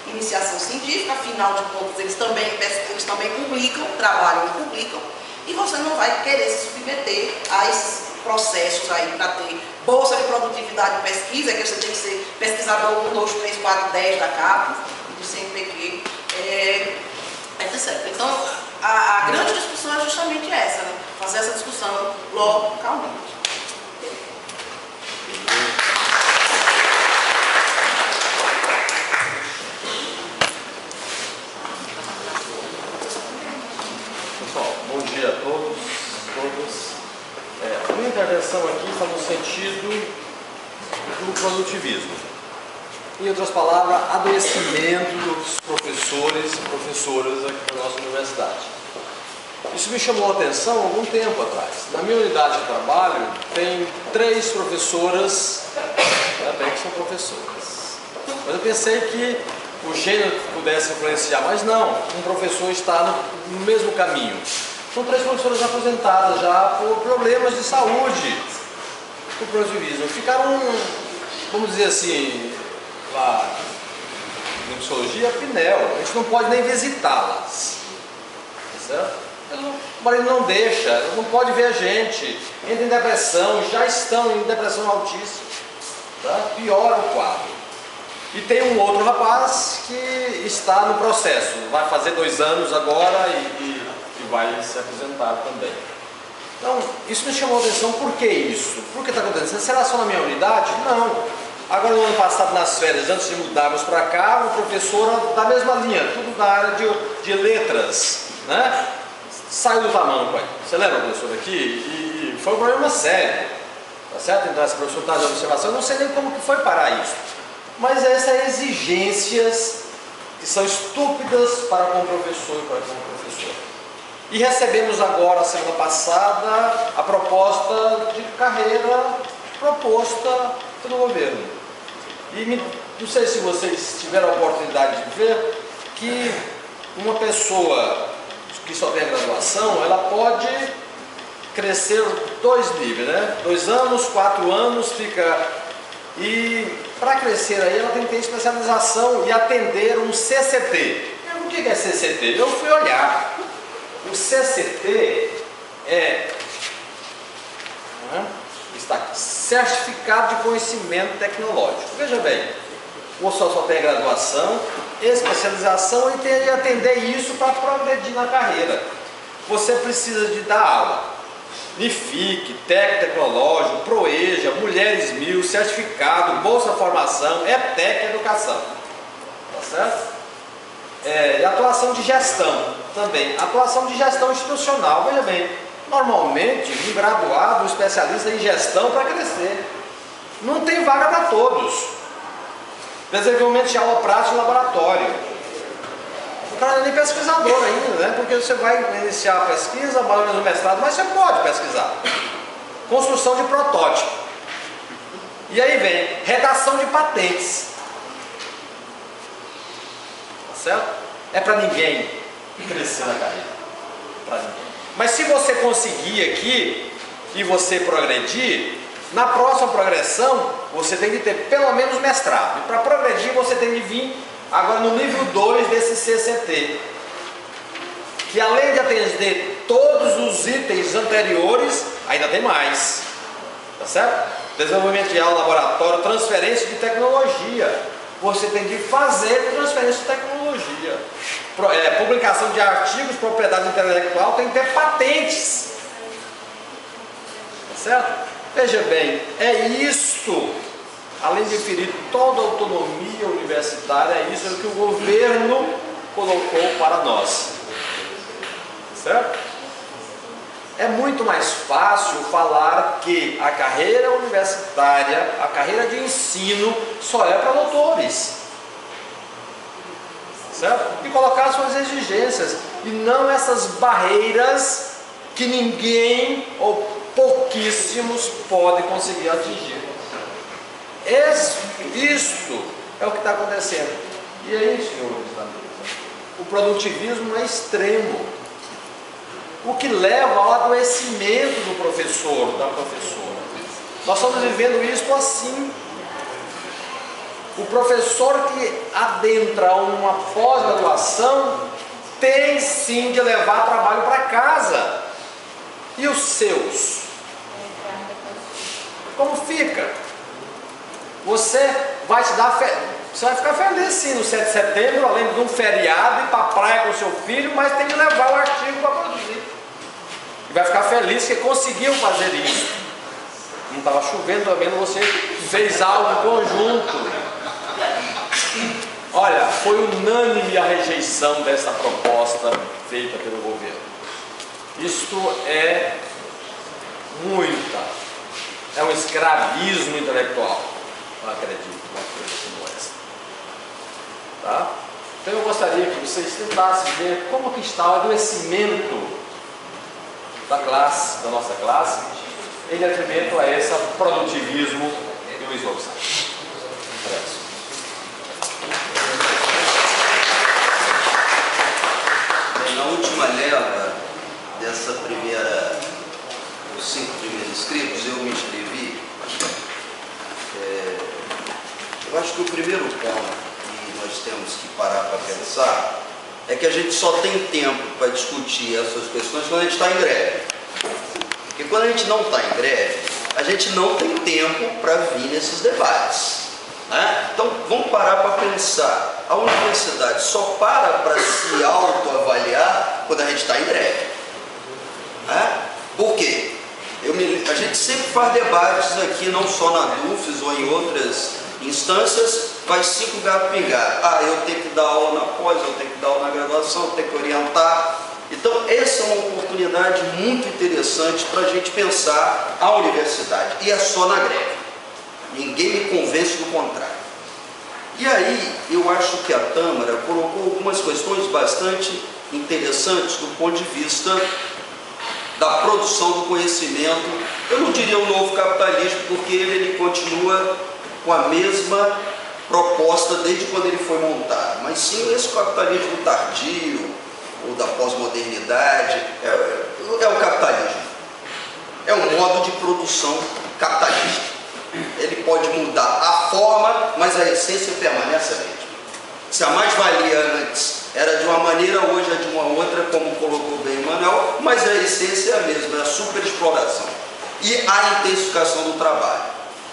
Speaker 7: de iniciação científica, afinal de contas eles também publicam, trabalham e publicam, e você não vai querer se submeter a esses processos aí para ter bolsa de produtividade de pesquisa, que você tem que ser pesquisador 1, 2, 3, 4, 10 da CAPES e do CNPq, etc. Então, a grande discussão é justamente essa, né? Fazer essa discussão localmente.
Speaker 6: Pessoal, bom dia a todos, todas. A minha intervenção aqui está no sentido do produtivismo. Em outras palavras, adoecimento dos professores e professoras aqui da nossa universidade. Isso me chamou a atenção há algum tempo atrás. Na minha unidade de trabalho tem 3 professoras, ainda bem que são professoras. Mas eu pensei que o gênero pudesse influenciar, mas não, um professor está no mesmo caminho. São 3 professoras aposentadas já por problemas de saúde, por produtivismo. Ficaram, vamos dizer assim, lá na psicologia, Pinel. A gente não pode nem visitá-las, certo? O marido não deixa, ela não pode ver a gente, entra em depressão, já estão em depressão altíssima, tá? Piora o quadro. E tem um outro rapaz que está no processo, vai fazer 2 anos agora e vai se aposentar também. Então, isso me chamou a atenção. Por que isso? Por que está acontecendo? Será só na minha unidade? Não. Agora, no ano passado, nas férias, antes de mudarmos para cá, uma professora da mesma linha, tudo da área de letras, né? Saiu do tamanho, pai. Você lembra, professor, aqui? E foi um problema sério, tá certo? Então, essa professora está de observação, eu não sei nem como que foi parar isso. Mas essas exigências que são estúpidas para com o professor e para com o professor. E recebemos agora, semana passada, a proposta de carreira proposta pelo governo. E não sei se vocês tiveram a oportunidade de ver que uma pessoa que só tem a graduação, ela pode crescer 2 níveis, né? 2 anos, 4 anos, fica... E para crescer aí, ela tem que ter especialização e atender um CCT. O que é CCT? Eu fui olhar. O CCT está Certificado de Conhecimento Tecnológico. Veja bem, o só tem graduação, especialização e tem que atender isso para progredir na carreira. Você precisa de dar aula. NIFIC, técnico tecnológico, ProEja, Mulheres 1000, certificado, Bolsa Formação, ETEC, Educação. Tá certo? E atuação de gestão também. Atuação de gestão institucional, veja bem, normalmente um graduado, um especialista em gestão para crescer. Não tem vaga para todos. Desenvolvimento de aula prática em laboratório. O cara não é nem pesquisador ainda, né? Porque você vai iniciar a pesquisa, valores no mestrado, mas você pode pesquisar. Construção de protótipo. E aí vem redação de patentes. Tá certo? É para ninguém crescer na carreira. Para ninguém. Mas se você conseguir aqui e você progredir, na próxima progressão você tem que ter pelo menos mestrado. E para progredir você tem que vir agora no nível 2 desse CCT, que além de atender todos os itens anteriores, ainda tem mais, tá certo? Desenvolvimento de aula, laboratório, transferência de tecnologia. Você tem que fazer transferência de tecnologia. Publicação de artigos, propriedade intelectual, tem que ter patentes, tá certo? Veja bem, é isto. Além de ferir toda a autonomia universitária, é isso que o governo colocou para nós. Certo? É muito mais fácil falar que a carreira universitária, a carreira de ensino, só é para doutores. certo? E colocar suas exigências, e não essas barreiras que ninguém ou pouquíssimos podem conseguir atingir. Isto é o que está acontecendo. E aí, senhores da mesa, o produtivismo é extremo, o que leva ao adoecimento do professor, da professora. Nós estamos vivendo isso assim. O professor que adentra uma pós-graduação tem sim de levar trabalho para casa. E os seus? Como fica? Você vai ficar feliz sim no 7 de setembro, além de um feriado, ir para a praia com seu filho, mas tem que levar o artigo para produzir. E vai ficar feliz que conseguiu fazer isso. Não estava chovendo, está vendo, você fez algo em conjunto. Olha, foi unânime a rejeição dessa proposta feita pelo governo. Isto é um escravismo intelectual. Não acredito numa coisa como essa. Tá? Então eu gostaria que vocês tentassem ver como que está o adoecimento da nossa classe, em detrimento a esse produtivismo que Luiz Gonçalves.
Speaker 2: Na última leva dessa os 5 primeiros escritos, eu me inscrevi. Eu acho que o primeiro ponto que nós temos que parar para pensar é que a gente só tem tempo para discutir essas questões quando a gente está em greve. Porque quando a gente não está em greve, a gente não tem tempo para vir nesses debates. Né? Então vamos parar para pensar. A universidade só para se autoavaliar quando a gente está em greve. Né? Por quê? A gente sempre faz debates aqui, não só na DUFES ou em outras instâncias, faz 5 gato pingar. Eu tenho que dar aula na pós, eu tenho que dar aula na graduação, eu tenho que orientar. Então essa é uma oportunidade muito interessante para a gente pensar a universidade. E é só na greve. Ninguém me convence do contrário. E aí, eu acho que a Tâmara colocou algumas questões bastante interessantes do ponto de vista da produção do conhecimento. Eu não diria o novo capitalismo, porque ele continua com a mesma proposta desde quando ele foi montado, mas sim esse capitalismo tardio, ou da pós-modernidade, é o capitalismo. É um modo de produção capitalista. Ele pode mudar a forma, mas a essência permanece a mesma. Se a mais-valia antes era de uma maneira, hoje é de uma outra, como colocou bem Manuel, mas a essência é a mesma, é a superexploração e a intensificação do trabalho.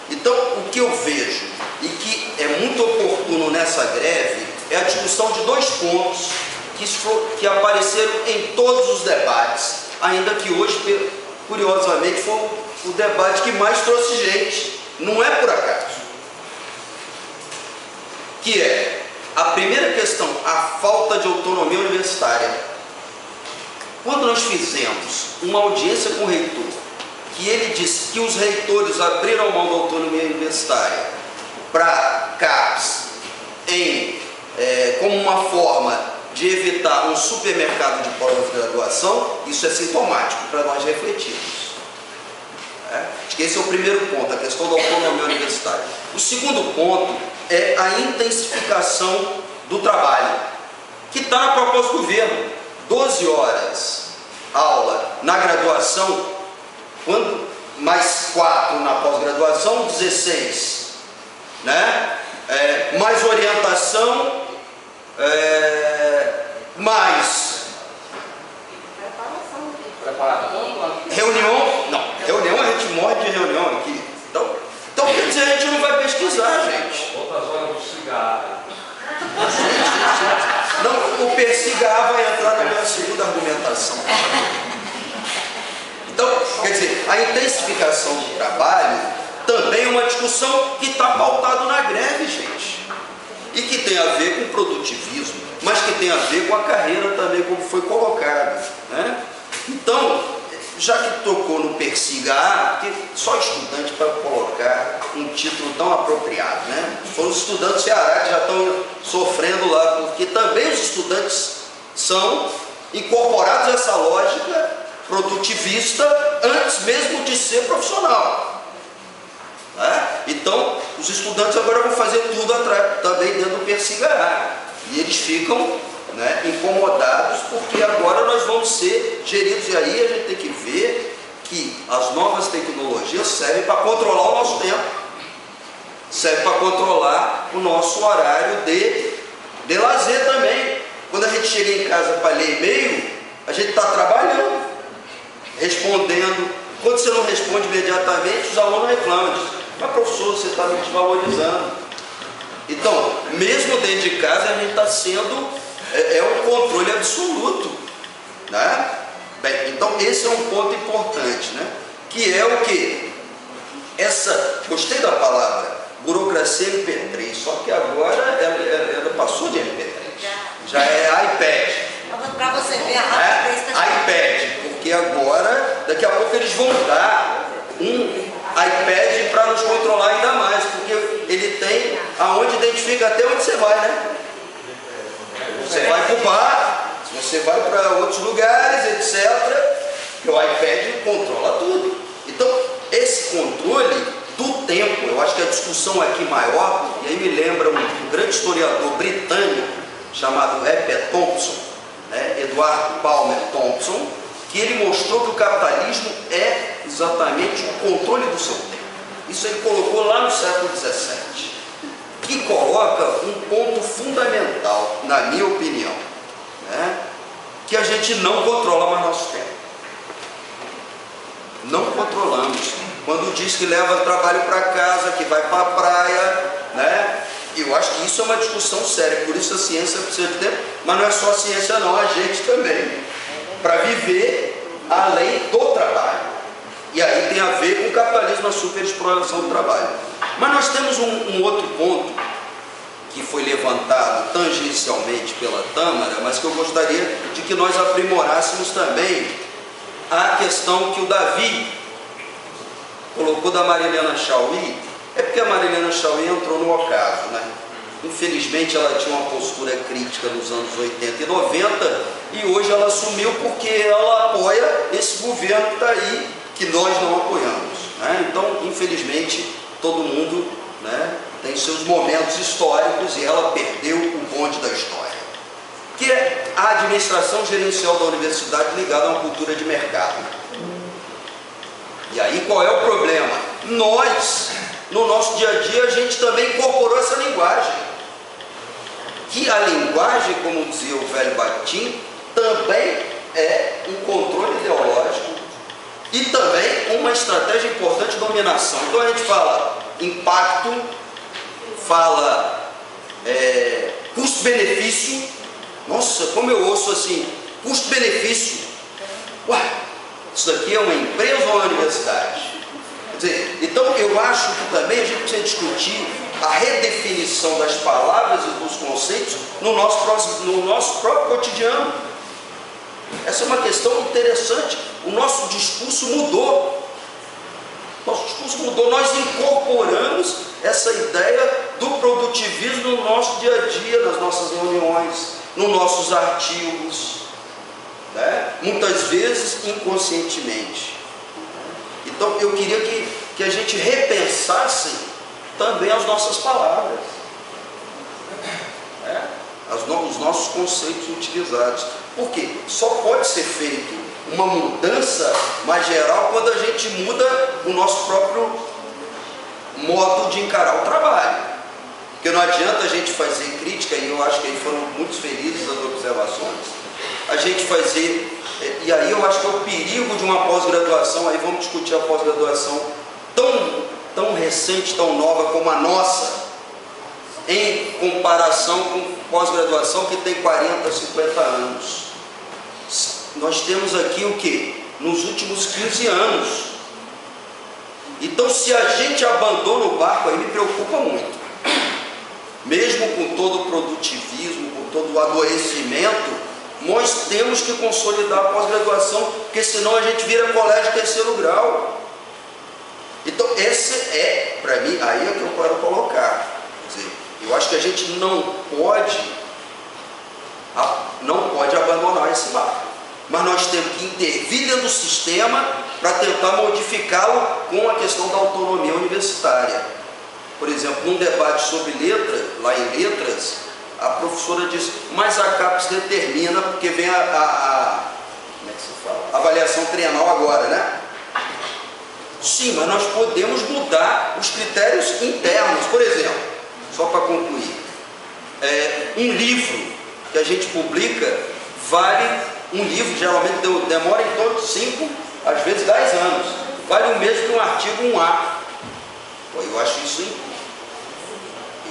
Speaker 2: Então, o que eu vejo e que é muito oportuno nessa greve é a discussão de 2 pontos que apareceram em todos os debates, ainda que hoje, curiosamente, foi o debate que mais trouxe gente. Não é por acaso. Que é a primeira questão, a falta de autonomia universitária. Quando nós fizemos uma audiência com o reitor, que ele disse que os reitores abriram mão da autonomia universitária para CAPES como uma forma de evitar um supermercado de pós-graduação, isso é sintomático para nós refletirmos. Acho que esse é o primeiro ponto, a questão da autonomia universitária. O segundo ponto é a intensificação do trabalho, que está na proposta do governo. 12 horas aula na graduação, mais 4 na pós-graduação, 16. Né? Mais orientação, mais reunião. Reunião, a gente morre de reunião aqui. Então quer dizer, a gente não vai pesquisar, gente.
Speaker 5: Outras horas do cigarro.
Speaker 2: Não, o persigar vai entrar na minha segunda argumentação. Então, quer dizer, a intensificação do trabalho também é uma discussão que está pautada na greve, gente. E que tem a ver com o produtivismo, mas que tem a ver com a carreira também, como foi colocado. Né? Então, já que tocou no Persiga, porque só estudante para colocar um título tão apropriado, né? Foram os estudantes do Ceará que já estão sofrendo lá, porque também os estudantes são incorporados a essa lógica produtivista antes mesmo de ser profissional. Né? Então, os estudantes agora vão fazer tudo atrás, também dentro do Persiga, e eles ficam, né, incomodados, porque agora nós vamos ser geridos, e aí a gente tem que ver que as novas tecnologias servem para controlar o nosso tempo, servem para controlar o nosso horário de lazer também. Quando a gente chega em casa para ler e-mail, a gente está trabalhando, respondendo. Quando você não responde imediatamente, os alunos reclamam disso. Mas professor, você está me desvalorizando. Então, mesmo dentro de casa, a gente está sendo... É um controle absoluto, né? Bem, então esse é um ponto importante, né? Que é o que? Gostei da palavra, burocracia MP3, só que agora ela passou de MP3, já é iPad.
Speaker 7: Para você ver a rapidez que
Speaker 2: iPad, porque agora, daqui a pouco eles vão dar um iPad para nos controlar ainda mais, porque ele tem aonde identifica até onde você vai, né? Você vai para o bar, você vai para outros lugares, etc. Que o iPad controla tudo. Então, esse controle do tempo, eu acho que a discussão aqui maior, e aí me lembra um grande historiador britânico chamado Edward Thompson, né, Edward Palmer Thompson, que ele mostrou que o capitalismo é exatamente o controle do seu tempo. Isso ele colocou lá no século XVII. Que coloca um ponto fundamental, na minha opinião, né? Que a gente não controla mais nosso tempo. Não controlamos. Quando diz que leva trabalho para casa, que vai para a praia, né? Eu acho que isso é uma discussão séria, por isso a ciência precisa de tempo, mas não é só a ciência não, a gente também, para viver além do trabalho. E aí tem a ver com o capitalismo, a superexploração do trabalho. Mas nós temos um outro ponto que foi levantado tangencialmente pela Tâmara, mas que eu gostaria de que nós aprimorássemos também a questão que o Davi colocou da Marilena Chaui. É porque a Marilena Chaui entrou no ocaso, né? Infelizmente ela tinha uma postura crítica nos anos 80 e 90 e hoje ela assumiu porque ela apoia esse governo que está aí, que nós não apoiamos, né? Então, infelizmente, todo mundo, né, tem seus momentos históricos e ela perdeu o bonde da história, que é a administração gerencial da universidade ligada a uma cultura de mercado. E aí qual é o problema? Nós, no nosso dia a dia, a gente também incorporou essa linguagem, que a linguagem, como dizia o velho Bakhtin, também é um controle ideológico e também uma estratégia importante de dominação. Então a gente fala impacto, fala custo-benefício. Nossa, como eu ouço assim, custo-benefício. Ué, isso daqui é uma empresa ou uma universidade? Quer dizer, então eu acho que também a gente precisa discutir a redefinição das palavras e dos conceitos no nosso próprio cotidiano. Essa é uma questão interessante. O nosso discurso mudou. Nós incorporamos essa ideia do produtivismo no nosso dia a dia, nas nossas reuniões, nos nossos artigos, né? Muitas vezes inconscientemente. Então eu queria que a gente repensasse também as nossas palavras, né? Os nossos conceitos utilizados. Porque só pode ser feito uma mudança mais geral quando a gente muda o nosso próprio modo de encarar o trabalho. Porque não adianta a gente fazer crítica, e eu acho que aí foram muito felizes as observações, a gente fazer, e aí eu acho que é o perigo de uma pós-graduação, aí vamos discutir a pós-graduação tão recente, tão nova como a nossa, em comparação com pós-graduação que tem 40, 50 anos. Nós temos aqui o que? Nos últimos 15 anos. Então, se a gente abandona o barco, aí me preocupa muito. Mesmo com todo o produtivismo, com todo o adoecimento, nós temos que consolidar a pós-graduação, porque senão a gente vira colégio de terceiro grau. Então, esse é, para mim, aí é que eu quero colocar. Quer dizer, eu acho que a gente não pode abandonar esse barco. Mas nós temos que intervir dentro do sistema para tentar modificá-lo com a questão da autonomia universitária. Por exemplo, num debate sobre letra, lá em letras, a professora disse, mas a CAPES determina, porque vem como é que se fala? Avaliação trienal agora, né? Sim, mas nós podemos mudar os critérios internos. Por exemplo, só para concluir, um livro que a gente publica vale, um livro geralmente demora em torno de 5, às vezes 10 anos, vale o mesmo que um artigo 1A. Eu acho isso incrível.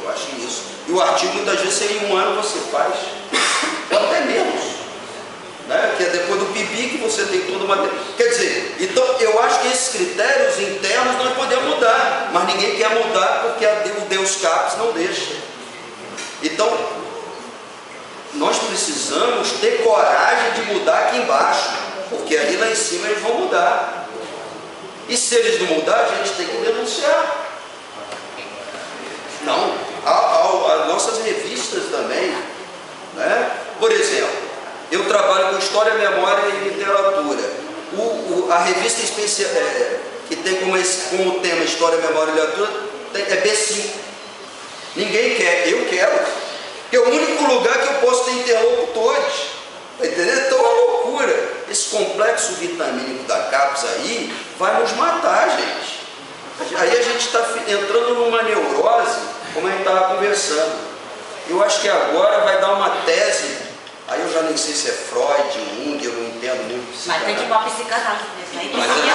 Speaker 2: Eu acho isso. E o artigo muitas vezes em 1 ano você faz, ou até menos, né? Que é depois do PIB que você tem toda uma... Quer dizer, então eu acho que esses critérios internos nós podemos mudar, mas ninguém quer mudar porque o Deus CAPES não deixa. Então, nós precisamos ter coragem de mudar aqui embaixo, porque aí lá em cima eles vão mudar. E se eles não mudar, a gente tem que denunciar. Não, as nossas revistas também, né? Por exemplo, eu trabalho com História, Memória e Literatura. A revista especial, que tem como tema História, Memória e Literatura é B5. Ninguém quer, eu quero, porque é o único lugar que eu posso ter interlocutores. Está entendendo? Então é uma loucura. Esse complexo vitamínico da CAPES aí vai nos matar, gente. Aí a gente está entrando numa neurose, como a gente estava conversando. Eu acho que agora vai dar uma tese, aí eu já nem sei se é Freud, Jung, eu não entendo muito psicanálise.
Speaker 1: Mas tem que ir para a psicanálise mesmo.
Speaker 2: Mas a gente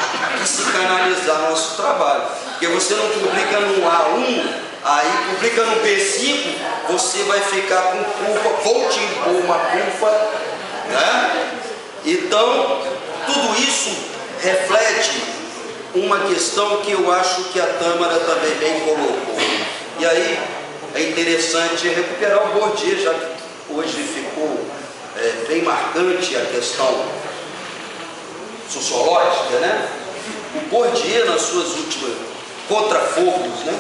Speaker 2: tem que psicanalizar nosso trabalho. Porque você não publica no A1, aí publica no B5, você vai ficar com culpa, vou te impor uma culpa, né? Então, tudo isso reflete uma questão que eu acho que a Tâmara também bem colocou. E aí é interessante recuperar o Bourdieu, já que hoje ficou bem marcante a questão sociológica, né? O Bourdieu, nas suas últimas Contrafogos, né?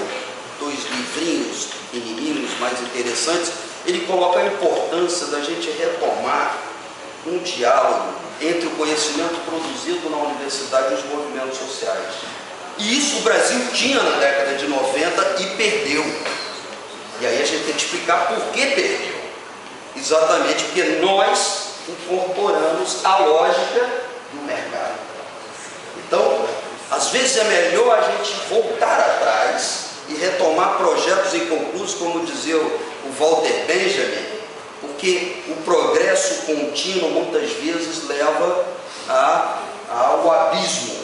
Speaker 2: 2 livrinhos pequenininhos, mais interessantes, ele coloca a importância da gente retomar um diálogo entre o conhecimento produzido na universidade e os movimentos sociais. E isso o Brasil tinha na década de 90 e perdeu. E aí a gente tem que explicar por que perdeu. Exatamente porque nós incorporamos a lógica do mercado. Então, às vezes é melhor a gente voltar atrás e retomar projetos inconclusos, como dizia o Walter Benjamin, porque o progresso contínuo muitas vezes leva ao abismo.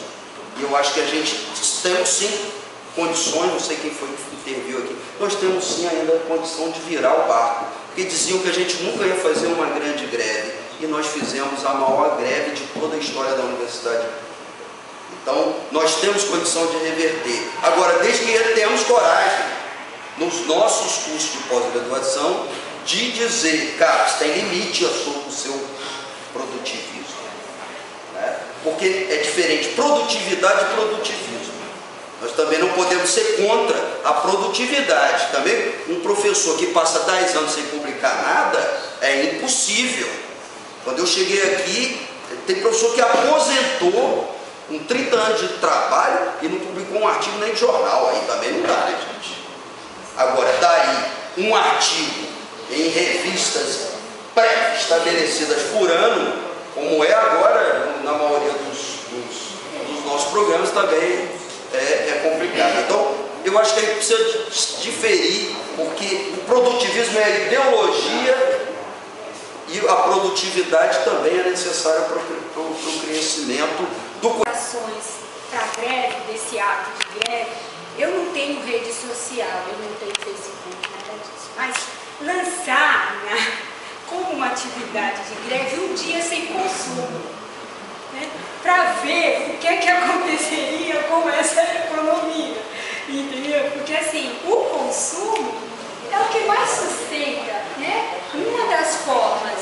Speaker 2: E eu acho que a gente temos sim condições, não sei quem foi que interviu aqui, nós temos sim ainda a condição de virar o barco, porque diziam que a gente nunca ia fazer uma grande greve, e nós fizemos a maior greve de toda a história da universidade. Então, nós temos condição de reverter. Agora, desde que temos coragem, nos nossos cursos de pós-graduação, de dizer, CAPES, tem limite o seu produtivismo. Né? Porque é diferente produtividade e produtivismo. Nós também não podemos ser contra a produtividade. Também um professor que passa 10 anos sem publicar nada, é impossível. Quando eu cheguei aqui, tem professor que aposentou com 30 anos de trabalho e não publicou um artigo nem de jornal, aí também não dá, né, gente? Agora, daí, um artigo em revistas pré-estabelecidas por ano, como é agora na maioria dos nossos programas, também é complicado. Então, eu acho que a gente precisa diferir, porque o produtivismo é a ideologia e a produtividade também é necessária para o crescimento do
Speaker 8: para a greve, desse ato de greve. Eu não tenho rede social, eu não tenho Facebook, nada disso, mas lançar como uma atividade de greve um dia sem consumo, né? Para ver o que é que aconteceria com essa economia, entendeu? Porque assim, o consumo é o que mais sustenta, né? Uma das formas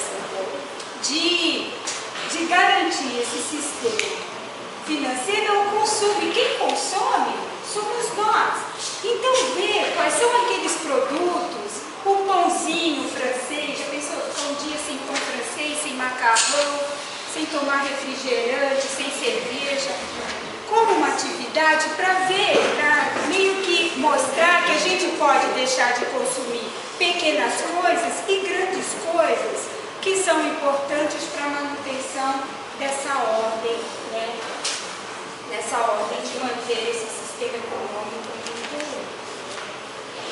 Speaker 8: de garantir esse sistema financeiro é o consumo. E quem consome somos nós. Então, ver quais são aqueles produtos, o pãozinho francês, já pensou, um dia sem pão francês, sem macarrão, sem tomar refrigerante, sem cerveja, como uma atividade para ver, para meio que mostrar que a gente pode deixar de consumir pequenas coisas e grandes coisas que são importantes para a manutenção dessa ordem, né? Dessa ordem de manter esse sistema econômico muito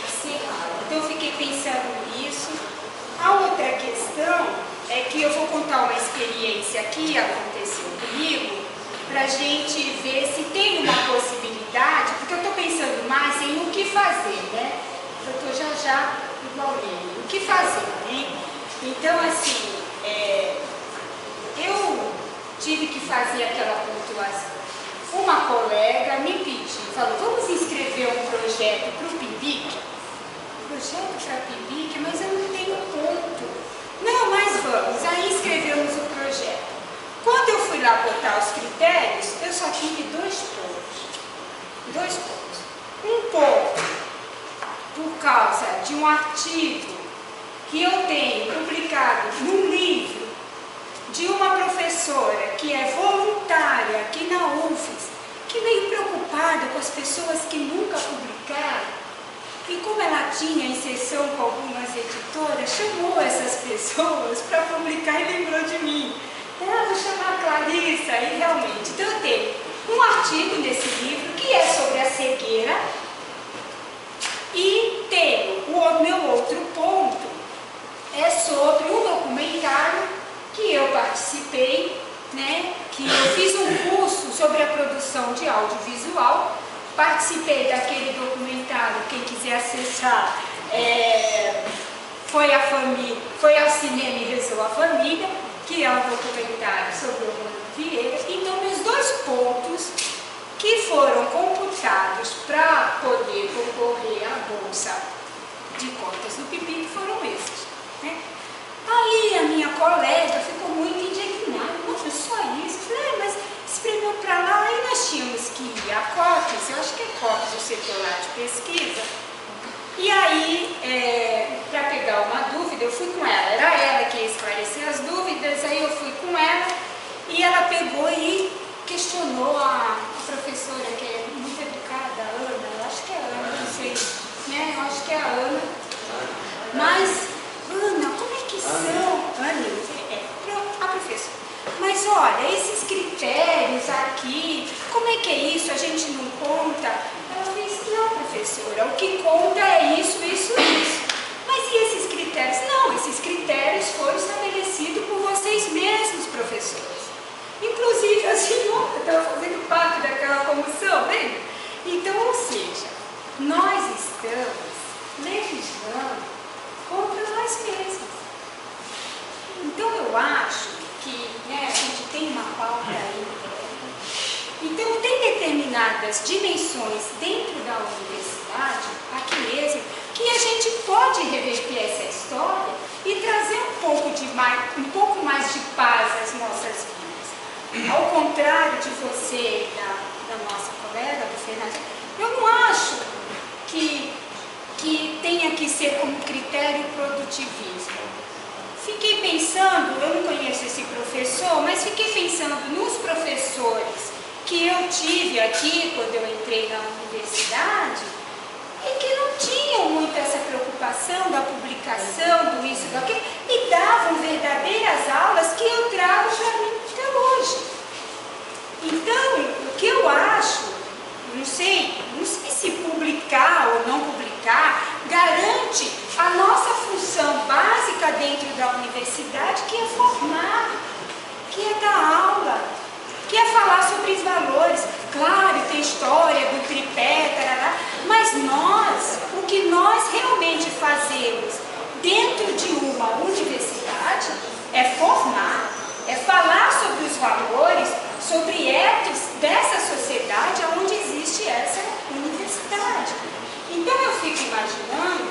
Speaker 8: acirrado. Então eu fiquei pensando nisso. A outra questão é que eu vou contar uma experiência que aconteceu comigo para a gente ver se tem uma possibilidade, porque eu estou pensando mais em o que fazer, né? Eu estou já igual ele, o que fazer, né? Então, assim, eu tive que fazer aquela pontuação. Uma colega me pediu, falou, vamos inscrever um projeto para o PIBIC? Projeto para PIBIC, mas eu não tenho ponto. Não, mas vamos. Aí escrevemos o projeto. Quando eu fui lá botar os critérios, eu só tive 2 pontos. 2 pontos. Um ponto por causa de um artigo que eu tenho publicado num livro de uma professora que é voluntária aqui na UFES, que meio preocupada com as pessoas que nunca publicaram. E como ela tinha inserção com algumas editoras, chamou essas pessoas para publicar e lembrou de mim. Vou chamar a Clarissa, e realmente. Então eu tenho um artigo nesse livro que é sobre a cegueira e tenho o meu outro ponto, é sobre um documentário que eu participei, né, que eu fiz um curso sobre a produção de audiovisual. Participei daquele documentário, quem quiser acessar, foi ao cinema e rezou a família, que é um documentário sobre o Romano Vieira. Então, meus 2 pontos que foram computados para poder concorrer à Bolsa de Cotas do PIBIC foram esses, né? Aí a minha colega ficou muito indignada, nossa, só isso? Eu falei, mas espremeu para lá, aí nós tínhamos que ir a COPES, eu acho que é COPES, o setor lá de pesquisa, e aí, para pegar uma dúvida, eu fui com ela, era ela que ia esclarecer as dúvidas, aí eu fui com ela, e ela pegou e questionou a professora, que é muito educada, a Ana, eu acho que é a Ana, não sei, né, eu acho que é a Ana, mas, Ana, como é que são? A professora. Mas olha, esses critérios aqui, como é que é isso? A gente não conta? Ela disse, não, professora, o que conta é isso, isso, isso. Mas e esses critérios? Não, esses critérios foram estabelecidos por vocês mesmos, professores. Inclusive a senhora estava fazendo parte daquela comissão, né? Então, ou seja, nós estamos legislando contra nós mesmos. Então eu acho que, né, a gente tem uma pauta aí. Então tem determinadas dimensões dentro da universidade, aqui mesmo, que a gente pode reverter essa história e trazer um pouco mais de paz às nossas vidas. Ao contrário de você, da nossa colega, do Fernando, eu não acho que tenha que ser como critério produtivismo. Fiquei pensando, eu não conheço esse professor, mas fiquei pensando nos professores que eu tive aqui quando eu entrei na universidade e que não tinham muito essa preocupação da publicação, do isso, daquilo, e davam verdadeiras aulas que eu trago para mim até hoje. Então, o que eu acho, não sei se publicar ou não publicar, garante a nossa função básica dentro da universidade, que é formar, que é dar aula, que é falar sobre os valores. Claro, tem história do tripé, tarará, mas o que nós realmente fazemos dentro de uma universidade é formar, é falar sobre os valores, sobre etos dessa sociedade onde existe essa universidade. Então eu fico imaginando,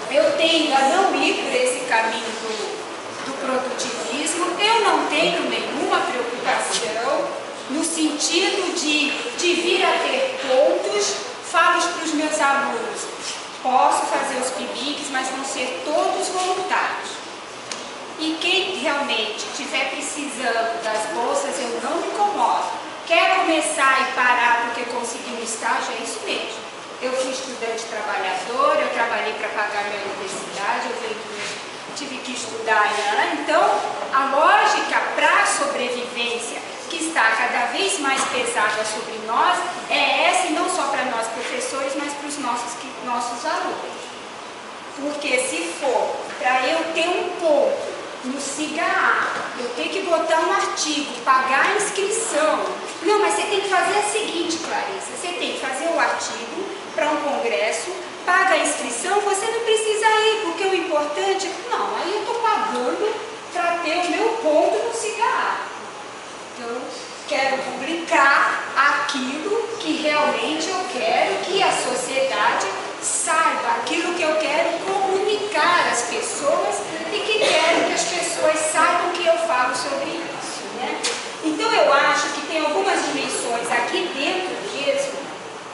Speaker 8: eu tendo a não ir por esse caminho do produtivismo, tenho nenhuma preocupação no sentido de vir a ter pontos. Falo para os meus alunos, posso fazer os PIBICs, mas vão ser todos voluntários. E quem realmente estiver precisando das bolsas, eu não me incomodo. Quer começar e parar porque conseguiu um estágio, é isso mesmo. Eu fui estudante trabalhador, eu trabalhei para pagar minha universidade, tive que estudar, né? Então, a lógica para a sobrevivência que está cada vez mais pesada sobre nós é essa, e não só para nós professores, mas para os nossos alunos. Porque se for para eu ter um ponto no SIGA-A, eu tenho que botar um artigo, pagar a inscrição. Não, mas você tem que fazer a seguinte, Clarissa, você tem que fazer o artigo para um congresso, paga a inscrição, você não precisa ir, porque o importante é... Não, aí eu estou pagando para ter o meu ponto no SIGA-A. Então, quero publicar aquilo que realmente eu quero que a sociedade saiba, aquilo que eu quero comunicar às pessoas e que quero que as pessoas saibam que eu falo sobre isso, né? Então, eu acho que tem algumas dimensões aqui dentro mesmo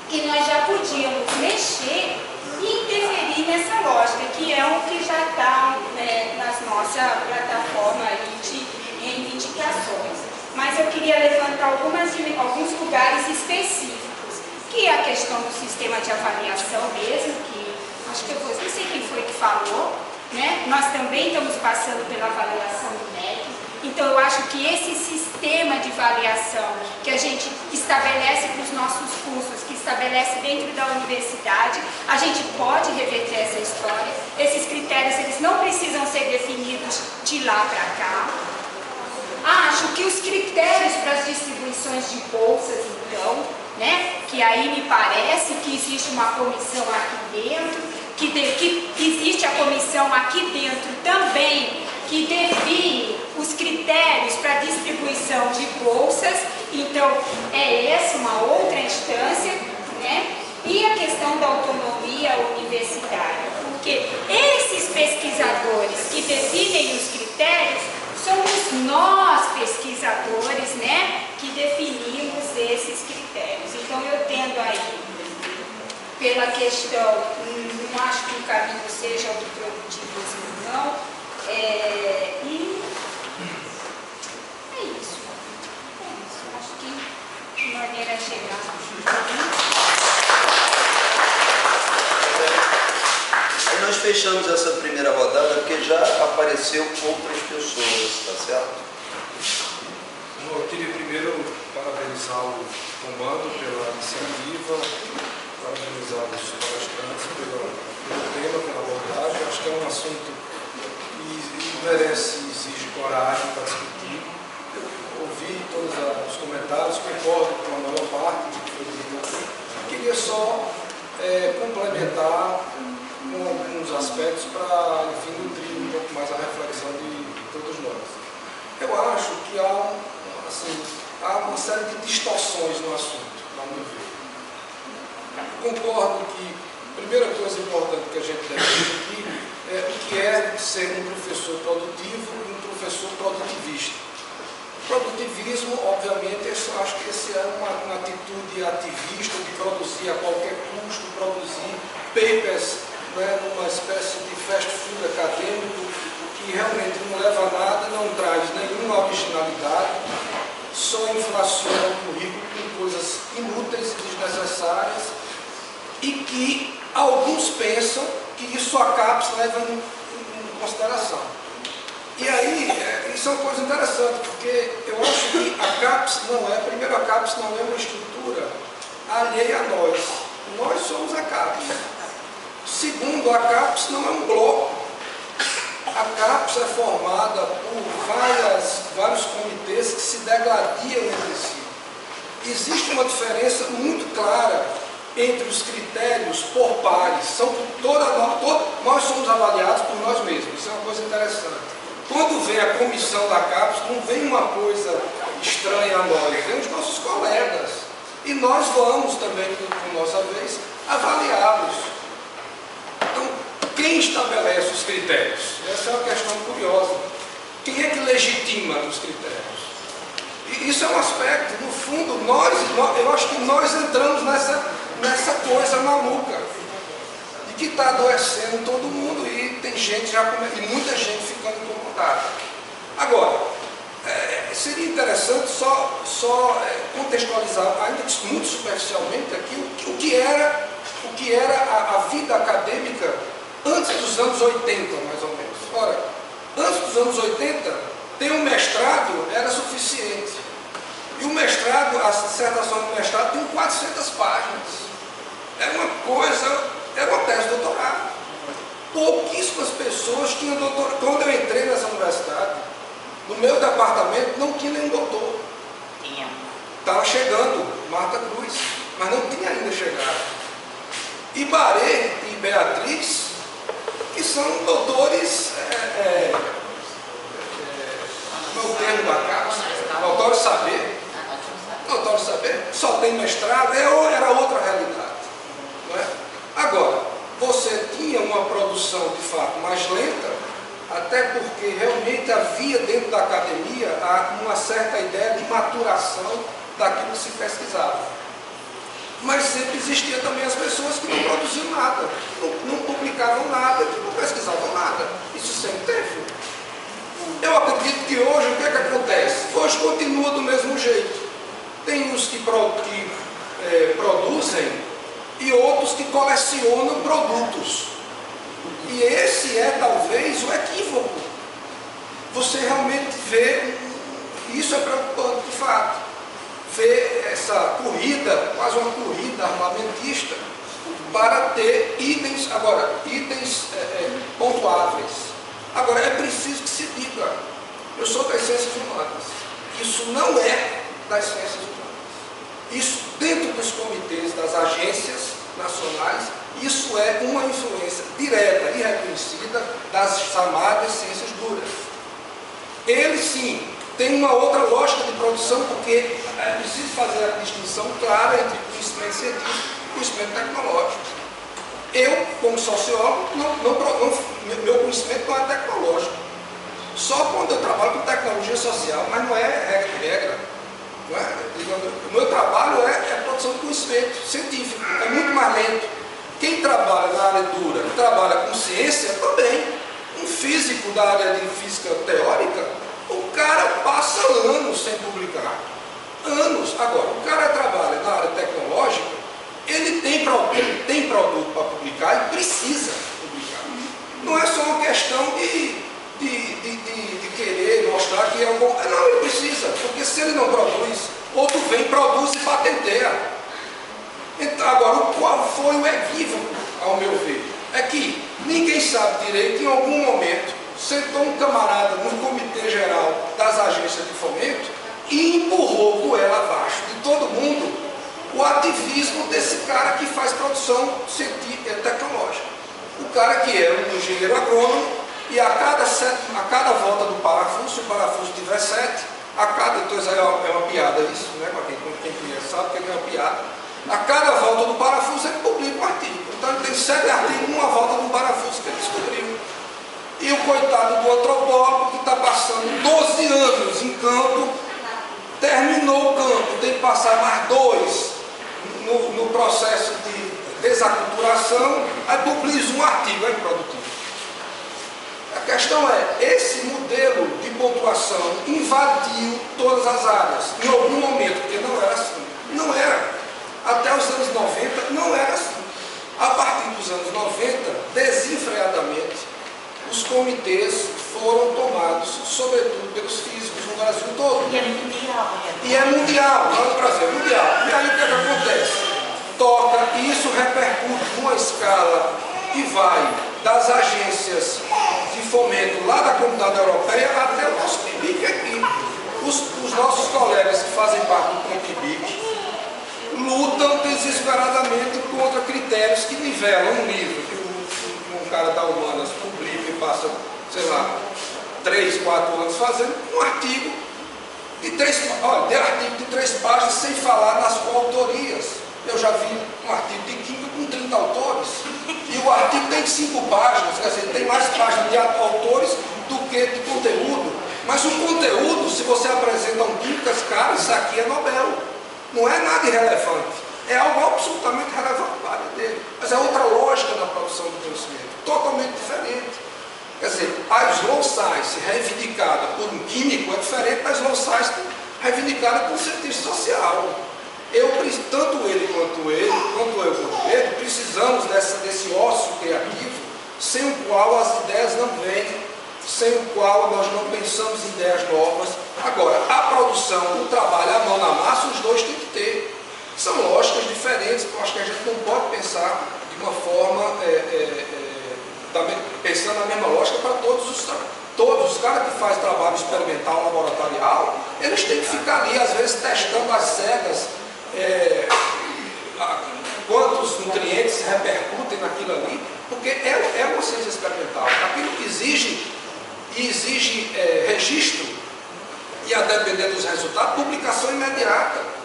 Speaker 8: que nós já podíamos mexer e interferir nessa lógica, que é o que já está, né, na nossa plataforma aí de reivindicações. Mas eu queria levantar alguns lugares específicos, que é a questão do sistema de avaliação mesmo, que acho que não sei quem foi que falou, né? Nós também estamos passando pela avaliação do MEC, então eu acho que esse sistema de avaliação que a gente estabelece para os nossos cursos, que estabelece dentro da universidade, a gente pode reverter essa história. Esses critérios, eles não precisam ser definidos de lá para cá. Acho que os critérios para as distribuições de bolsas, então, né, que aí me parece que existe uma comissão aqui dentro, que existe a comissão aqui dentro também, que define os critérios para a distribuição de bolsas, então é essa uma outra instância, né? E a questão da autonomia universitária, porque esses pesquisadores que definem os critérios somos nós, pesquisadores, né, que definimos esses critérios. Então, eu tendo aí, pela questão, não acho que o caminho seja o do produtivismo, não, e é isso. Acho que de maneira geral.
Speaker 2: Nós fechamos essa primeira rodada porque já apareceu outras pessoas, tá certo?
Speaker 9: Eu queria primeiro parabenizar o comando pela iniciativa, parabenizar os palestrantes pelo tema, pela abordagem. Acho que é um assunto que merece e exige coragem para discutir. Ouvi todos os comentários, concordo com a maior parte do que foi dito aqui. Queria só complementar com alguns aspectos para, enfim, nutrir um pouco mais a reflexão de todos nós. Eu acho que há uma série de distorções no assunto, ao meu ver. Concordo que a primeira coisa importante que a gente deve discutir é o que é ser um professor produtivo e um professor produtivista. Produtivismo, obviamente, eu acho que esse é uma atitude ativista de produzir a qualquer custo, produzir papers, né, numa espécie de fast food acadêmico que realmente não leva a nada, não traz nenhuma originalidade, só inflaciona o currículo com coisas inúteis e desnecessárias e que alguns pensam que isso a CAPES leva em consideração. E aí, isso é uma coisa interessante, porque eu acho que a CAPES primeiro, a CAPES não é uma estrutura alheia a nós. Nós somos a CAPES. Segundo, a CAPES não é um bloco. A CAPES é formada por vários comitês que se degladiam entre si. Existe uma diferença muito clara entre os critérios por pares. Nós somos avaliados por nós mesmos. Isso é uma coisa interessante. Quando vem a comissão da CAPES, não vem uma coisa estranha a nós, vem os nossos colegas. E nós vamos também, por nossa vez, avaliá-los. Então, quem estabelece os critérios? Essa é uma questão curiosa. Quem é que legitima os critérios? E isso é um aspecto, no fundo, eu acho que nós entramos nessa coisa maluca, de que está adoecendo todo mundo e tem gente e muita gente ficando incomodada. Agora, seria interessante só contextualizar, ainda muito superficialmente, aqui o que era a vida acadêmica antes dos anos 80, mais ou menos. Ora, antes dos anos 80, ter um mestrado era suficiente. E o mestrado, a dissertação do mestrado tem 400 páginas. Era uma tese de doutorado. Pouquíssimas pessoas tinham doutorado. Quando eu entrei nessa universidade, no meu departamento não tinha nenhum doutor.
Speaker 1: Tinha.
Speaker 9: Estava chegando, Marta Cruz, mas não tinha ainda chegado. Ibarê e Beatriz, que são doutores, no termo da casa, doutor saber. Doutor saber, só tem mestrado, era outra realidade. Não é? Agora, você tinha uma produção de fato mais lenta, até porque realmente havia dentro da academia uma certa ideia de maturação daquilo que se pesquisava. Mas sempre existia também as pessoas que não produziam nada, não publicavam nada, que não pesquisavam nada. Isso sempre teve. Eu acredito que hoje o que é que acontece? Hoje continua do mesmo jeito. Tem uns que produzem e outros que colecionam produtos. E esse é talvez o equívoco. Você realmente vê, isso é preocupante de fato, ver essa corrida, quase uma corrida armamentista, para ter itens pontuáveis. Agora, é preciso que se diga, eu sou das ciências humanas, isso não é das ciências humanas. Isso, dentro dos comitês das agências nacionais, isso é uma influência direta e reconhecida das chamadas ciências duras. Eles, sim, têm uma outra lógica de produção, porque é preciso fazer a distinção clara entre conhecimento científico e conhecimento tecnológico. Eu, como sociólogo, meu conhecimento não é tecnológico. Só quando eu trabalho com tecnologia social, mas não é regra de regra. Não é? O meu trabalho é produção de conhecimento científico, é muito mais lento. Quem trabalha na área dura, trabalha com ciência, também. Um físico da área de física teórica, o cara passa anos sem publicar. Anos. Agora, o cara trabalha na área tecnológica, ele tem produto para publicar e precisa publicar. Não é só uma questão de querer mostrar que é um bom. Não, ele precisa, porque se ele não produz, outro vem, produz e patenteia. Então, agora, qual foi o equívoco, ao meu ver? É que ninguém sabe direito, em algum momento, sentou um camarada no comitê geral das agências de fomento e empurrou goela abaixo de todo mundo o ativismo desse cara que faz produção científica e tecnológica. O cara que é um engenheiro agrônomo e a cada volta do parafuso, se o parafuso tiver 7, então isso aí é uma piada isso, né? Quem conhece sabe que é uma piada. A cada volta do parafuso ele publica um artigo. Então ele tem 7 artigos numa volta do parafuso que ele descobriu. E o coitado do antropólogo que está passando 12 anos em campo, terminou o campo, tem que passar mais 2 no processo de desaculturação, aí publica um artigo, é improdutivo. A questão é, esse modelo de pontuação invadiu todas as áreas, em algum momento, porque não era assim. Não era. Até os anos 90 não era assim. A partir dos anos 90, desenfreadamente, os comitês foram tomados, sobretudo pelos físicos no Brasil todo.
Speaker 1: E é mundial.
Speaker 9: E é mundial, não é no Brasil, é mundial. E aí o que acontece? Toca, e isso repercute numa escala que vai das agências de fomento lá da Comunidade Europeia até o nosso PIBIC aqui. Os nossos colegas que fazem parte do PIBIC lutam desesperadamente contra critérios que nivelam um livro que um cara da Humanas publica e passa, sei lá, 3, 4 anos fazendo um artigo de 3 páginas sem falar nas coautorias. Eu já vi um artigo de química com 30 autores e o artigo tem 5 páginas, quer dizer, tem mais páginas de autores do que de conteúdo. Mas o conteúdo, se você apresenta um químico, cara, isso aqui é Nobel. Não é nada irrelevante. É algo absolutamente relevante para a área dele. Mas é outra lógica da produção do conhecimento, totalmente diferente. Quer dizer, a slow science reivindicada por um químico é diferente da slow science reivindicada por um cientista social. Tanto ele quanto ele, precisamos desse ócio criativo, sem o qual as ideias não vêm, sem o qual nós não pensamos em ideias novas. Agora, a produção, o trabalho, a mão na massa, os dois têm que ter. São lógicas diferentes, eu acho que a gente não pode pensar de uma forma, pensando na mesma lógica para todos os caras que fazem trabalho experimental, laboratorial, eles têm que ficar ali, às vezes, testando às cegas quantos nutrientes repercutem naquilo ali, porque é uma ciência experimental. Aquilo que exige registro e, a depender dos resultados, publicação imediata.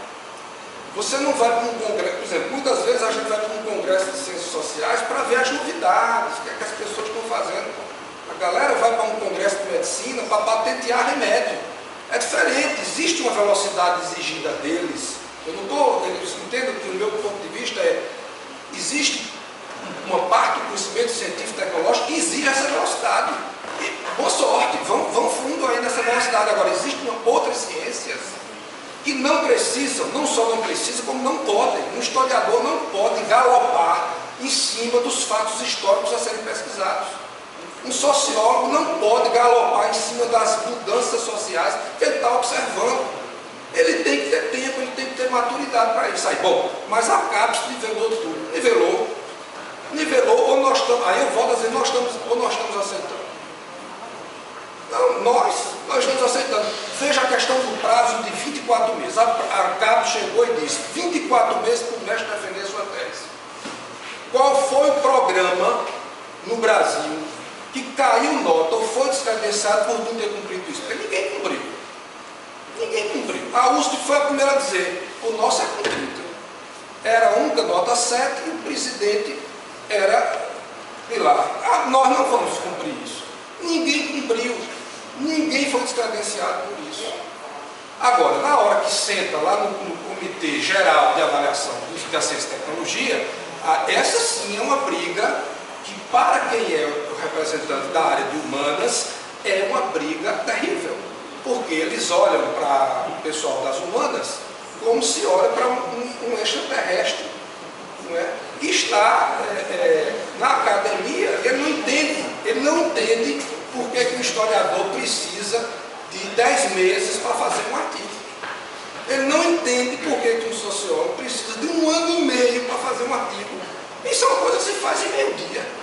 Speaker 9: Você não vai para um congresso, por exemplo, muitas vezes a gente vai para um congresso de ciências sociais para ver as novidades, o que é que as pessoas estão fazendo. A galera vai para um congresso de medicina para patentear remédio. É diferente, existe uma velocidade exigida deles. Eles entendem que o meu ponto de vista existe uma parte do conhecimento científico e tecnológico que exige essa velocidade. E boa sorte, vão fundo aí nessa velocidade. Agora, existem outras ciências que não precisam, não só não precisam, como não podem. Um historiador não pode galopar em cima dos fatos históricos a serem pesquisados. Um sociólogo não pode galopar em cima das mudanças sociais que ele está observando. Ele tem que ter tempo, ele tem que ter maturidade para isso. Aí, bom, mas a CAPES nivelou tudo. Nivelou, ou nós estamos, aí eu volto a dizer, nós estamos aceitando. Não, nós estamos aceitando. Veja a questão do prazo de 24 meses. A CAPES chegou e disse, 24 meses para o mestre defender sua tese. Qual foi o programa no Brasil que caiu nota ou foi descredenciado por não ter cumprido isso? Porque ninguém cumpriu. Ninguém cumpriu. A USP foi a primeira a dizer, o nosso é cumprido. Era a única nota 7 e o presidente era, sei lá, nós não vamos cumprir isso. Ninguém cumpriu. Ninguém foi descredenciado por isso. Agora, na hora que senta lá no Comitê Geral de Avaliação da Ciência e Tecnologia, essa sim é uma briga que, para quem é o representante da área de humanas, é uma briga terrível. Porque eles olham para o pessoal das humanas como se olha para um extraterrestre, não é? Que está na academia. Ele não entende por que o historiador precisa de 10 meses para fazer um artigo. Ele não entende por que um sociólogo precisa de 1 ano e meio para fazer um artigo. Isso é uma coisa que se faz em meio-dia.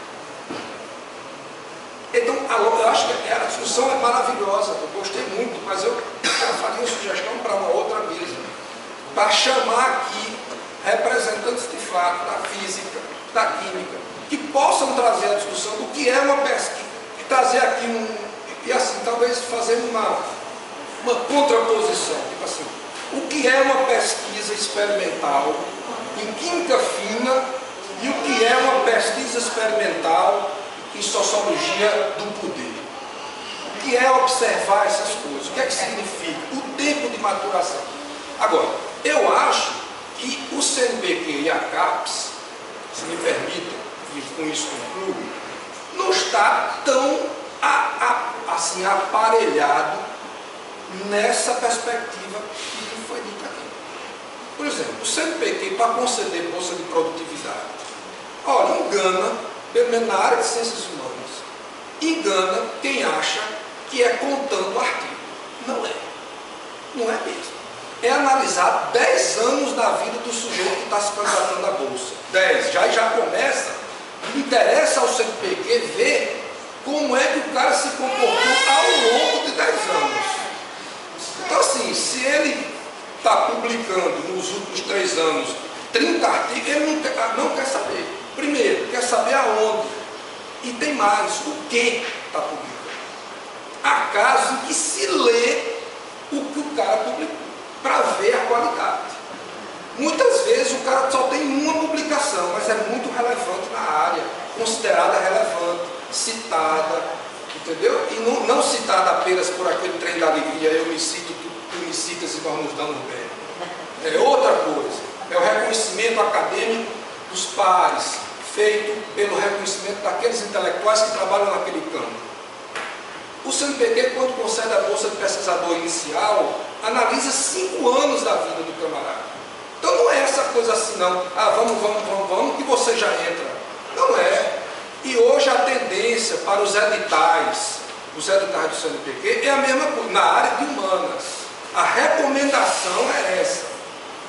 Speaker 9: Então, eu acho que a discussão é maravilhosa, eu gostei muito, mas eu faria uma sugestão para uma outra mesa, para chamar aqui representantes de fato da física, da química, que possam trazer a discussão do que é uma pesquisa, e trazer aqui e assim, talvez fazer uma contraposição, tipo assim, o que é uma pesquisa experimental em química fina e o que é uma pesquisa experimental em sociologia do poder. O que é observar essas coisas? O que é que significa? O tempo de maturação. Agora, eu acho que o CNPq e a CAPES, se me permitem, e com isso concluo, não está tão assim aparelhado nessa perspectiva que foi dita aqui. Por exemplo, o CNPq, para conceder bolsa de produtividade, olha, engana, pelo menos na área de ciências humanas, engana quem acha que é contando artigo. Não é. Não é mesmo. É analisar 10 anos da vida do sujeito que está se candidatando à bolsa. 10. Já começa. Interessa ao CNPq ver como é que o cara se comportou ao longo de 10 anos. Então, assim, se ele está publicando nos últimos 3 anos 30 artigos, ele não quer saber. Primeiro, quer saber aonde. E tem mais, o que está publicando. Há casos em que se lê o que o cara publicou, para ver a qualidade. Muitas vezes o cara só tem uma publicação, mas é muito relevante na área, considerada relevante, citada. entendeu? E não citar apenas por aquele trem da alegria, eu me cito, tu me citas e nós nos damos bem. É outra coisa, é o reconhecimento acadêmico dos pares, feito pelo reconhecimento daqueles intelectuais que trabalham naquele campo. O CNPq, quando concede a bolsa de pesquisador inicial, analisa 5 anos da vida do camarada. Então não é essa coisa assim não, vamos, que você já entra. Não é. E hoje a tendência para os editais do CNPq é a mesma coisa, na área de humanas. A recomendação é essa.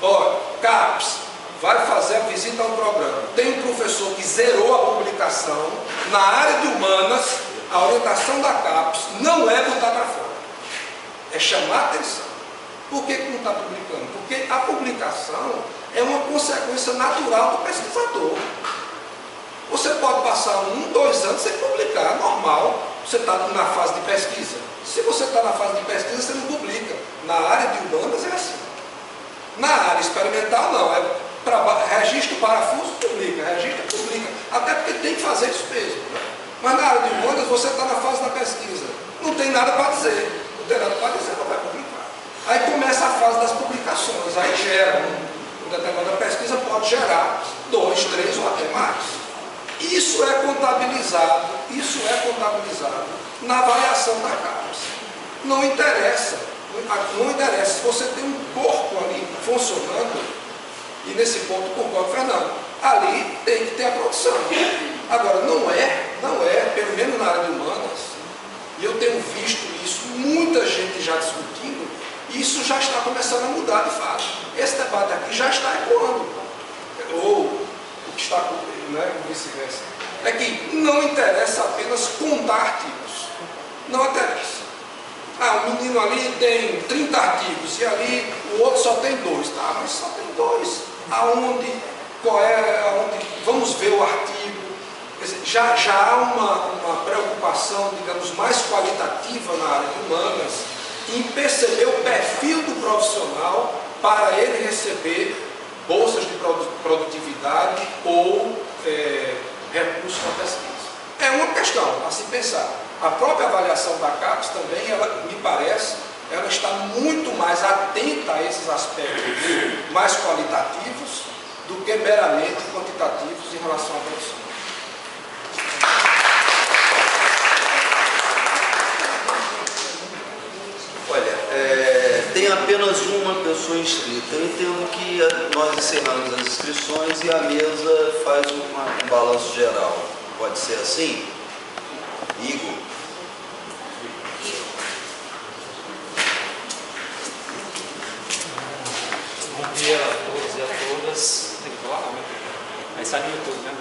Speaker 9: Olha, CAPES, vai fazer a visita ao programa. Tem um professor que zerou a publicação, na área de humanas, a orientação da CAPES não é botar para fora, é chamar a atenção. Por que não está publicando? Porque a publicação é uma consequência natural do pesquisador. Você pode passar 1, 2 anos sem publicar, normal, você está na fase de pesquisa. Se você está na fase de pesquisa, você não publica. Na área de humanas é assim. Na área experimental não, registro o parafuso, publica, registra, publica. Até porque tem que fazer isso mesmo. Né? Mas na área de humanas você está na fase da pesquisa. Não tem nada para dizer. Não tem nada para dizer, não vai publicar. Aí começa a fase das publicações, aí gera, uma determinada pesquisa pode gerar 2, 3 ou até mais. Isso é contabilizado na avaliação da CAPES. Não interessa se você tem um corpo ali funcionando, e nesse ponto concordo com o Fernando, ali tem que ter a produção. Agora, não é, pelo menos na área de humanas, e eu tenho visto isso, muita gente já discutindo, isso já está começando a mudar de fato. Esse debate aqui já está ecoando. Ou o que está, né, vice-versa. É que não interessa apenas contar artigos. Não interessa. O menino ali tem 30 artigos e ali o outro só tem 2. Tá, mas só tem 2. Aonde? Vamos ver o artigo. Quer dizer, já há uma preocupação, digamos, mais qualitativa na área de humanas em perceber o perfil do profissional para ele receber bolsas de produtividade ou recursos para pesquisa. É uma questão a se pensar. A própria avaliação da CAPES também, ela, me parece, ela está muito mais atenta a esses aspectos mais qualitativos do que meramente quantitativos em relação à produção.
Speaker 2: Olha, tem apenas uma pessoa inscrita. Eu entendo que nós encerramos as inscrições e a mesa faz um balanço geral. Pode ser assim? Igor?
Speaker 10: Bom dia a todos e a todas. Tem que falar? Aí sai no YouTube, né?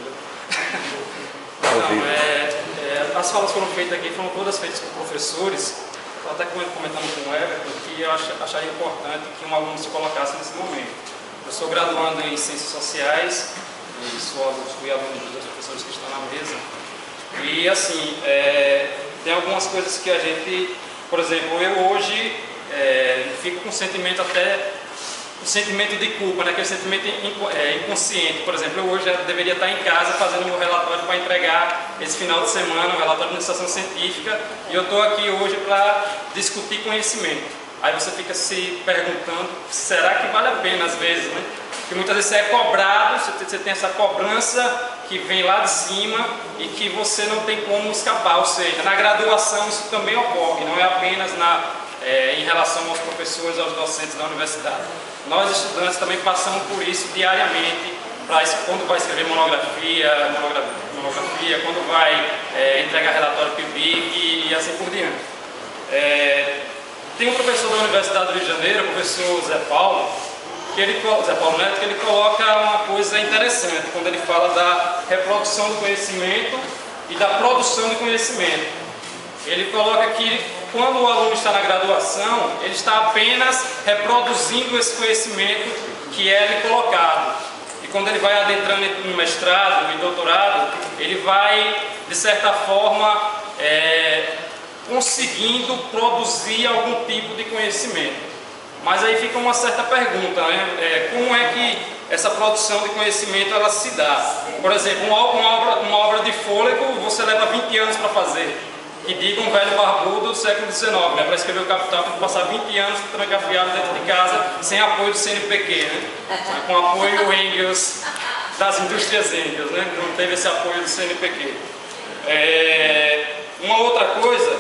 Speaker 10: Não, as falas foram feitas aqui, foram todas feitas por professores. Estou até comentando com o Everton que eu acharia importante que um aluno se colocasse nesse momento. Eu sou graduando em Ciências Sociais e fui aluno dos dois professores que estão na mesa. E assim, tem algumas coisas que a gente, por exemplo, eu hoje fico com um sentimento um sentimento de culpa, né? Aquele sentimento inconsciente. Por exemplo, eu hoje já deveria estar em casa fazendo meu relatório para entregar esse final de semana, um relatório de iniciação científica, e eu estou aqui hoje para discutir conhecimento. Aí você fica se perguntando, será que vale a pena às vezes, né? Porque muitas vezes você é cobrado, você tem essa cobrança que vem lá de cima e que você não tem como escapar. Ou seja, na graduação isso também ocorre, não é apenas em relação aos professores, aos docentes da universidade. Nós, estudantes, também passamos por isso diariamente, quando vai escrever monografia, quando vai entregar relatório PIBIC e assim por diante. Tem um professor da Universidade do Rio de Janeiro, o professor Zé Paulo Neto, que ele coloca uma coisa interessante, quando ele fala da reprodução do conhecimento e da produção de conhecimento. Ele coloca que quando o aluno está na graduação, ele está apenas reproduzindo esse conhecimento que é lhe colocado. E quando ele vai adentrando no mestrado e doutorado, ele vai, de certa forma, conseguindo produzir algum tipo de conhecimento. Mas aí fica uma certa pergunta, né? Como é que essa produção de conhecimento ela se dá? Por exemplo, uma obra de fôlego você leva 20 anos para fazer. que diga um velho barbudo do século XIX, né? Para escrever o Capital tem que passar 20 anos trancafiado dentro de casa, sem apoio do CNPq, né? Com apoio Engels, das indústrias Engels, né? Não teve esse apoio do CNPq. Uma outra coisa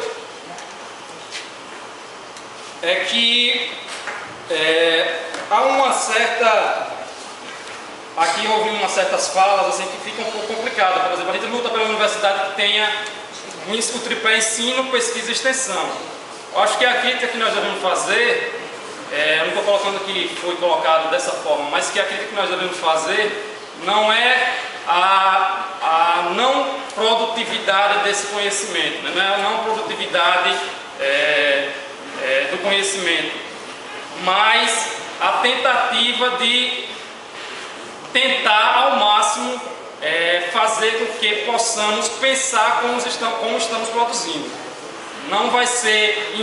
Speaker 10: é que há uma certa... Aqui houve umas certas falas assim, que ficam um pouco complicadas. Por exemplo, a gente luta pela universidade que tenha o tripé ensino, pesquisa e extensão. Eu acho que a crítica que nós devemos fazer, eu não estou colocando que foi colocado dessa forma, mas que a crítica que nós devemos fazer não é a não produtividade desse conhecimento, né? Não é a não produtividade do conhecimento, mas a tentativa de tentar ao máximo fazer com que possamos pensar como estamos produzindo. Não vai ser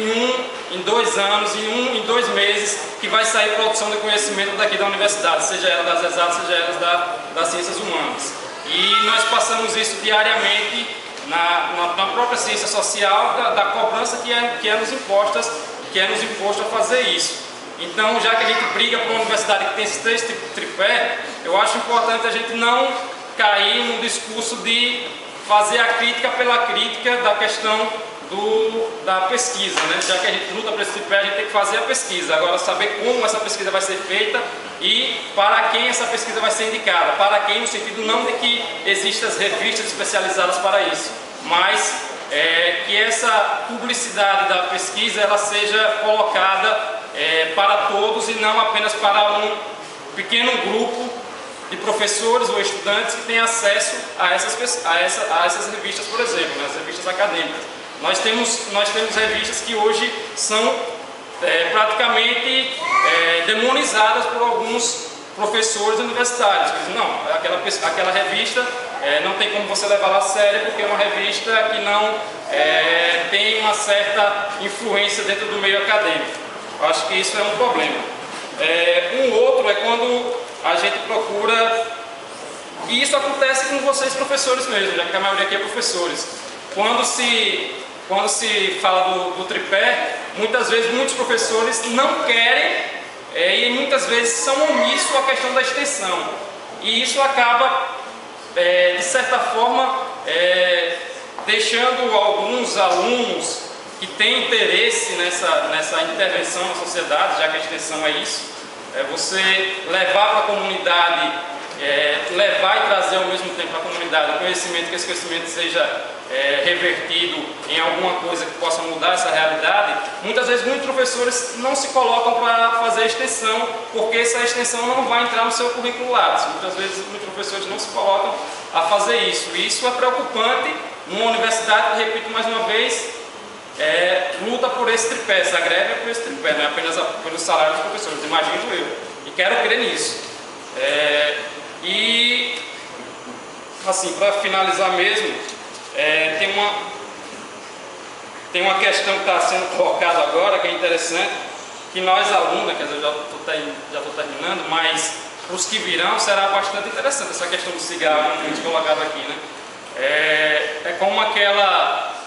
Speaker 10: em 2 anos, em 2 meses que vai sair produção de conhecimento daqui da universidade, seja ela das exatas, seja ela das ciências humanas. E nós passamos isso diariamente na própria ciência social, da cobrança que é nos imposto a fazer isso. Então, já que a gente briga por uma universidade que tem esses 3 tripé, eu acho importante a gente não cair no discurso de fazer a crítica pela crítica da questão da pesquisa, né? Já que a gente luta para esse tripé, a gente tem que fazer a pesquisa. Agora, saber como essa pesquisa vai ser feita e para quem essa pesquisa vai ser indicada. Para quem, no sentido não de que existam as revistas especializadas para isso, mas que essa publicidade da pesquisa ela seja colocada para todos e não apenas para um pequeno grupo de professores ou estudantes que têm acesso a essas revistas, por exemplo, né, as revistas acadêmicas. Nós temos revistas que hoje são praticamente demonizadas por alguns professores universitários. Que dizem, não, aquela revista não tem como você levá-la a sério porque é uma revista que não tem uma certa influência dentro do meio acadêmico. Eu acho que isso é um problema. Um outro é quando a gente procura, e isso acontece com vocês professores mesmo, já que a maioria aqui é professores. Quando se fala do tripé, muitas vezes muitos professores não querem e muitas vezes são omissos à questão da extensão. E isso acaba, de certa forma, deixando alguns alunos que têm interesse nessa intervenção na sociedade, já que a extensão é isso, você levar para a comunidade, levar e trazer ao mesmo tempo para a comunidade o conhecimento, que esse conhecimento seja revertido em alguma coisa que possa mudar essa realidade. Muitas vezes muitos professores não se colocam para fazer a extensão, porque essa extensão não vai entrar no seu currículo Lattes. Muitas vezes muitos professores não se colocam a fazer isso. E isso é preocupante numa universidade que, repito mais uma vez, luta por esse tripé, essa greve é por esse tripé, não é apenas pelo salário dos professores, imagino eu, e quero crer nisso. E, assim, para finalizar mesmo, tem uma questão que está sendo colocada agora, que é interessante, que nós alunos, quer dizer, já estou terminando, mas para os que virão será bastante interessante essa questão do cigarro, que a gente colocava aqui, né? É como aquela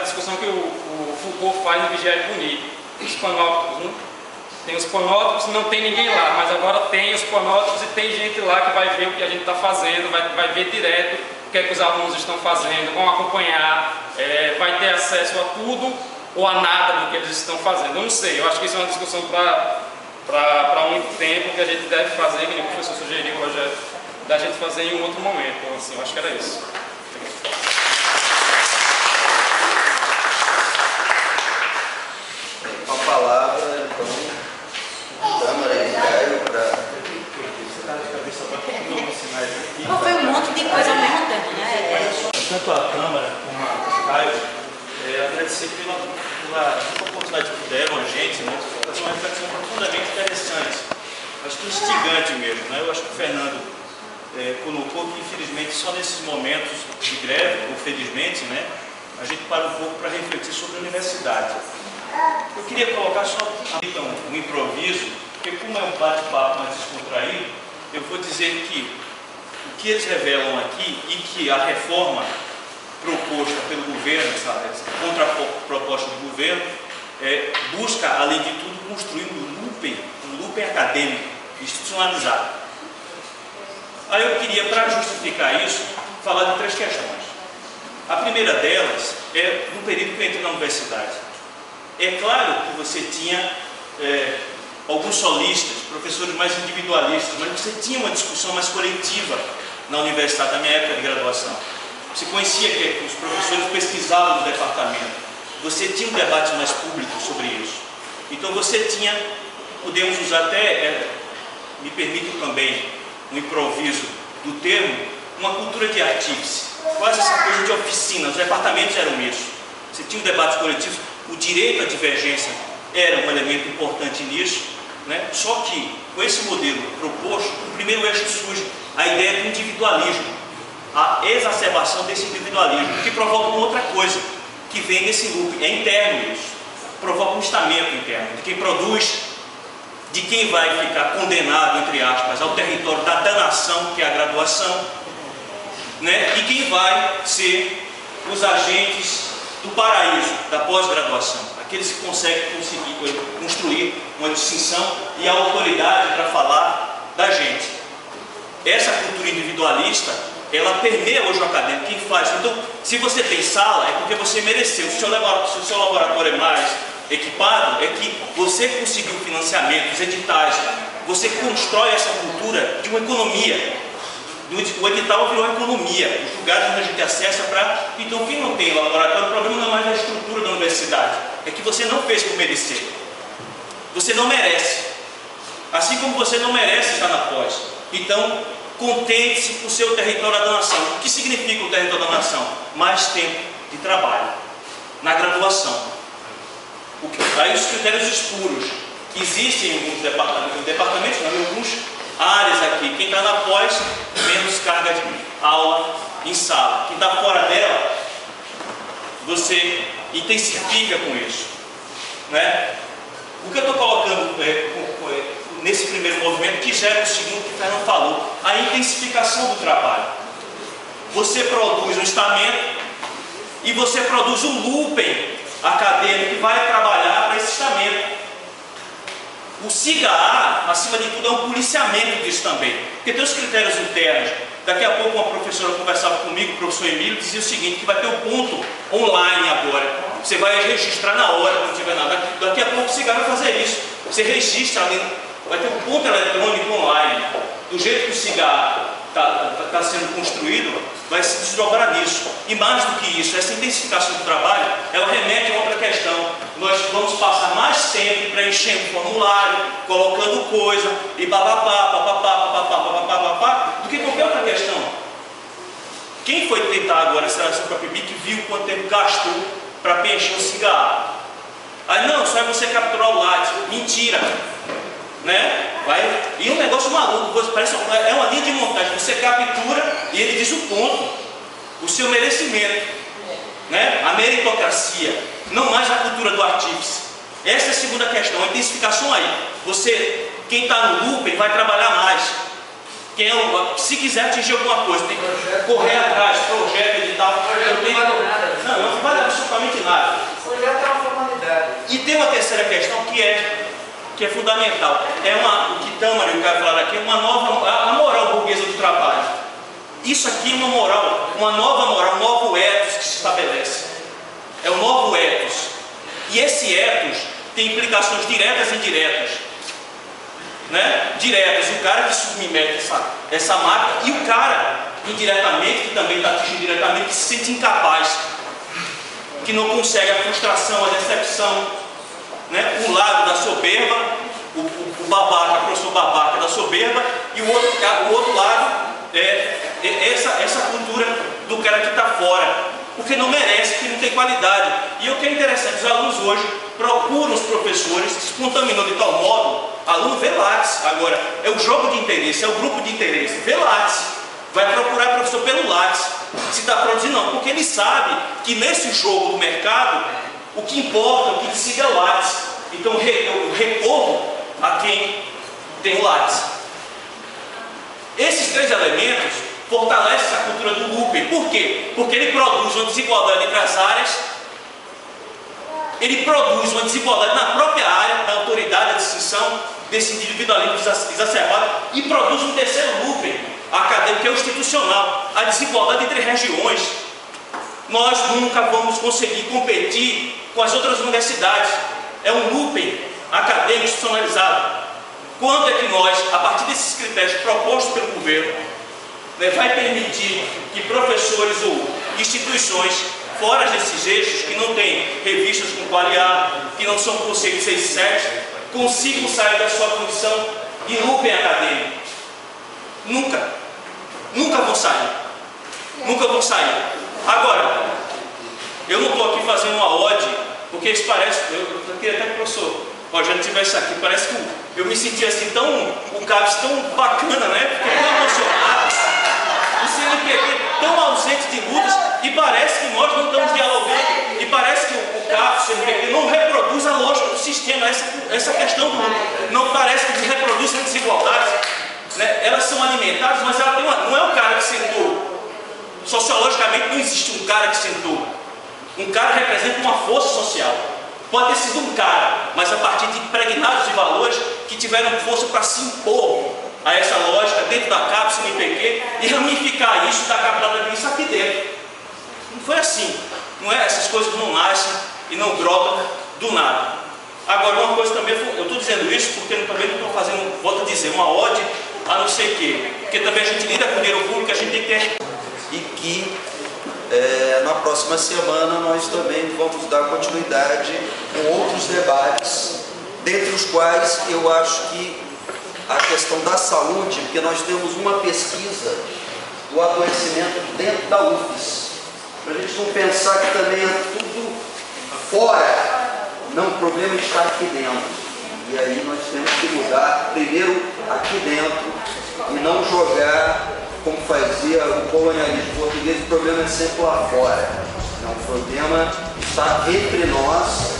Speaker 10: discussão que o Foucault faz no Vigiar e Punir, os panópticos, né? Tem os panópticos, não tem ninguém lá, mas agora tem os panópticos e tem gente lá que vai ver o que a gente está fazendo, vai ver direto o que é que os alunos estão fazendo, vão acompanhar, vai ter acesso a tudo ou a nada do que eles estão fazendo. Eu não sei, eu acho que isso é uma discussão para muito tempo que a gente deve fazer, que o professor sugeriu, Rogério, da gente fazer em um outro momento. Então, assim, eu acho que era isso.
Speaker 2: Com a palavra, então, Câmara e Caio para...
Speaker 1: Foi um monte de coisa ao mesmo tempo, né?
Speaker 11: Tanto a Câmara como a Caio, agradecer pela oportunidade que deram a gente, né, de fazer uma reflexão profundamente interessante, acho que instigante mesmo, né? Eu acho que o Fernando colocou que, infelizmente, só nesses momentos de greve, ou felizmente, né, a gente para um pouco para refletir sobre a universidade. Eu queria colocar só então, um improviso, porque como é um bate-papo mais descontraído, eu vou dizer que o que eles revelam aqui e que a reforma proposta pelo governo, essa contraproposta do governo, busca, além de tudo, construir um looping acadêmico, institucionalizado. Aí eu queria, para justificar isso, falar de 3 questões. A primeira delas é no período que eu entrei na universidade. É claro que você tinha alguns solistas, professores mais individualistas, mas você tinha uma discussão mais coletiva na universidade, na minha época de graduação. Você conhecia que os professores pesquisavam no departamento. Você tinha um debate mais público sobre isso. Então você tinha, podemos usar até, me permito também, um improviso do termo, uma cultura de artífice. Quase essa coisa de oficina, os departamentos eram isso. Você tinha um debate coletivo, o direito à divergência era um elemento importante nisso, né? Só que, com esse modelo proposto, no primeiro eixo surge a ideia do individualismo, a exacerbação desse individualismo, que provoca uma outra coisa, que vem nesse loop, é interno isso, provoca um estamento interno, de quem produz, de quem vai ficar condenado, entre aspas, ao território da danação, que é a graduação, né? E quem vai ser os agentes do paraíso, da pós-graduação, aqueles que conseguem construir uma distinção e a autoridade para falar da gente. Essa cultura individualista, ela permeia hoje o acadêmico, quem faz. Então, se você tem sala, é porque você mereceu. Se o seu laboratório é mais equipado, é que você conseguiu financiamento, os editais, você constrói essa cultura de uma economia. O edital virou uma economia, os lugares onde a gente acessa para... Então, quem não tem laboratório, o problema não é mais a estrutura da universidade, é que você não fez por merecer. Você não merece. Assim como você não merece estar na pós. Então, contente-se com o seu território da nação. O que significa o território da nação? Mais tempo de trabalho na graduação. Aí os critérios escuros que existem em alguns departamentos, não, em algumas áreas aqui. Quem está na pós, menos carga de aula em sala. Quem está fora dela, você intensifica com isso, né? O que eu estou colocando nesse primeiro movimento, que gera o segundo que o Fernando falou, a intensificação do trabalho. Você produz um estamento e você produz um looping acadêmico que vai trabalhar para esse estamento. O SIGA-A, acima de tudo, é um policiamento disso também, porque tem os critérios internos. Daqui a pouco uma professora conversava comigo, o professor Emílio, dizia o seguinte, que vai ter um ponto online agora. Você vai registrar na hora, quando tiver nada. Daqui a pouco o SIGA vai fazer isso. Você registra ali, vai ter um ponto eletrônico online. Do jeito que o SIGA está sendo construído, vai se desdobrar nisso. E mais do que isso, essa intensificação do trabalho, ela remete a outra questão. Nós vamos passar mais tempo preenchendo o formulário, colocando coisa, e do que qualquer outra questão. Quem foi tentar agora essa própria PIBIC viu quanto tempo gastou para preencher o SIGA-A. Aí não, só é você capturar o látice. Mentira! Né? E um negócio maluco, parece é uma linha de montagem. Você captura e ele diz o ponto, o seu merecimento, né? A meritocracia, não mais a cultura do artífice. Essa é a segunda questão, a intensificação aí. Quem está no looping vai trabalhar mais. Se quiser atingir alguma coisa, tem que correr atrás, projeto, edital. Não vale absolutamente nada.
Speaker 12: O projeto é uma formalidade.
Speaker 11: E tem uma terceira questão que é fundamental. O que Tâmara e o Caio falaram aqui, a moral burguesa do trabalho. Isso aqui é uma moral, uma nova moral, um novo ethos que se estabelece. É o novo ethos. E esse ethos tem implicações diretas e indiretas. Né? Diretas, o cara que submete essa máquina, e o cara, indiretamente, que também está atingindo diretamente, que se sente incapaz, que não consegue, a frustração, a decepção. Né? Um lado da soberba, o babaca, o professor babaca da soberba, e o outro lado é essa cultura do cara que está fora, porque não merece, porque não tem qualidade. E o que é interessante, os alunos hoje procuram os professores, se contaminam de tal modo, aluno vê Lattes, agora é o jogo de interesse, é o grupo de interesse, vê Lattes, vai procurar o professor pelo Lattes, se está produzindo não, porque ele sabe que nesse jogo do mercado, o que importa, o que decide é o Lattes. Então eu recorro a quem tem o Lattes. Esses 3 elementos fortalece essa cultura do looping. Por quê? Porque ele produz uma desigualdade entre as áreas, ele produz uma desigualdade na própria área, da autoridade, da distinção, desse individualismo exacerbado, e produz um terceiro looping acadêmico, que é o institucional, a desigualdade entre regiões. Nós nunca vamos conseguir competir com as outras universidades. É um looping acadêmico institucionalizado. Quando é que nós, a partir desses critérios propostos pelo governo, vai permitir que professores ou instituições fora desses eixos, que não têm revistas com quali A, que não são conceitos 6 e 7, consigam sair da sua condição de looping acadêmico? Nunca. Nunca vão sair. Nunca vão sair. Agora, eu não estou aqui fazendo uma ode, porque isso parece, eu queria até que o professor Rogério estivesse aqui, parece que eu me senti assim tão, o CAPES tão bacana, né? Porque tão emocionado, o CNPq tão ausente de lutas, e parece que nós não estamos dialogando, e parece que o CAPES, o CNPq não reproduz a lógica do sistema, essa questão não parece que reproduz as desigualdades, né? Elas são alimentadas, mas ela tem não é o cara que sentou. Sociologicamente não existe um cara que sentou. Um cara representa uma força social. Pode ter sido um cara, mas a partir de impregnados de valores que tiveram força para se impor a essa lógica dentro da CAPES, no IPQ, e ramificar isso da capital disso aqui dentro. Não foi assim. Não é? Essas coisas não nascem e não brotam do nada. Agora, uma coisa também, eu estou dizendo isso porque eu também não estou fazendo, volto a dizer, uma ode a não sei o quê. Porque também a gente lida com o dinheiro público, a gente tem que ter.
Speaker 2: E que na próxima semana nós também vamos dar continuidade com outros debates, dentre os quais eu acho que a questão da saúde, porque nós temos uma pesquisa do adoecimento dentro da UFES, para a gente não pensar que também é tudo fora, não, o problema está aqui dentro, e aí nós temos que mudar primeiro aqui dentro e não jogar como fazia o colonialismo português. O problema é sempre lá fora. Não, o problema está entre nós